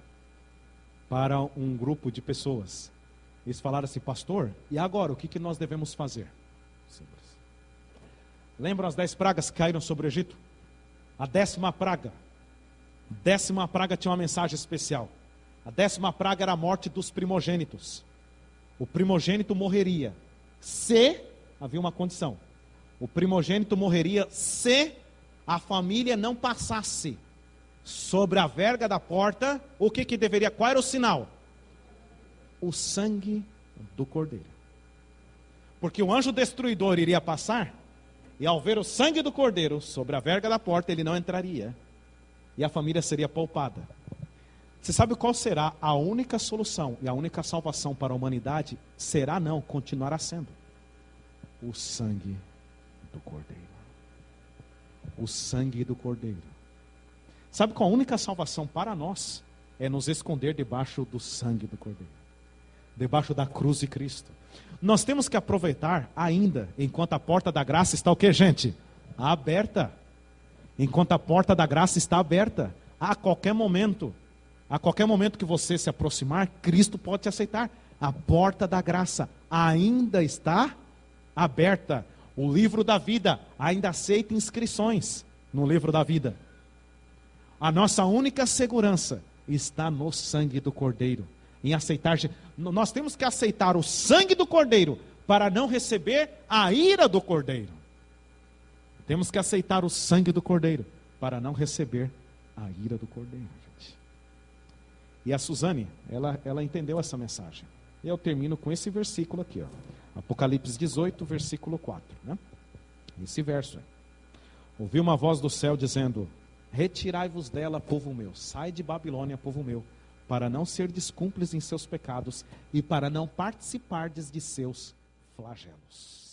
para um grupo de pessoas. Eles falaram assim, pastor, e agora o que nós devemos fazer? Simples. Lembram as 10 pragas que caíram sobre o Egito? A 10ª praga. A 10ª praga tinha uma mensagem especial. A 10ª praga era a morte dos primogênitos. O primogênito morreria se, havia uma condição, o primogênito morreria se a família não passasse sobre a verga da porta. O que deveria, qual era o sinal? O sangue do cordeiro. Porque o anjo destruidor iria passar, e ao ver o sangue do cordeiro sobre a verga da porta, ele não entraria, e a família seria poupada. Você sabe qual será a única solução e a única salvação para a humanidade? Será não, continuará sendo o sangue do cordeiro. O sangue do cordeiro. Sabe qual a única salvação para nós? É nos esconder debaixo do sangue do cordeiro, debaixo da cruz de Cristo. Nós temos que aproveitar ainda, enquanto a porta da graça está o que, gente? Aberta. Enquanto a porta da graça está aberta, a qualquer momento que você se aproximar, Cristo pode te aceitar. A porta da graça ainda está aberta. O livro da vida ainda aceita inscrições no livro da vida. A nossa única segurança está no sangue do Cordeiro. Em aceitar, nós temos que aceitar o sangue do Cordeiro para não receber a ira do Cordeiro. Temos que aceitar o sangue do Cordeiro para não receber a ira do Cordeiro, gente. E a Suzane, ela entendeu essa mensagem. E eu termino com esse versículo aqui, ó. Apocalipse 18, versículo 4, né? Esse verso. Ouvi uma voz do céu dizendo: retirai-vos dela, povo meu, sai de Babilônia, povo meu, para não serdes cúmplices em seus pecados e para não participardes de seus flagelos.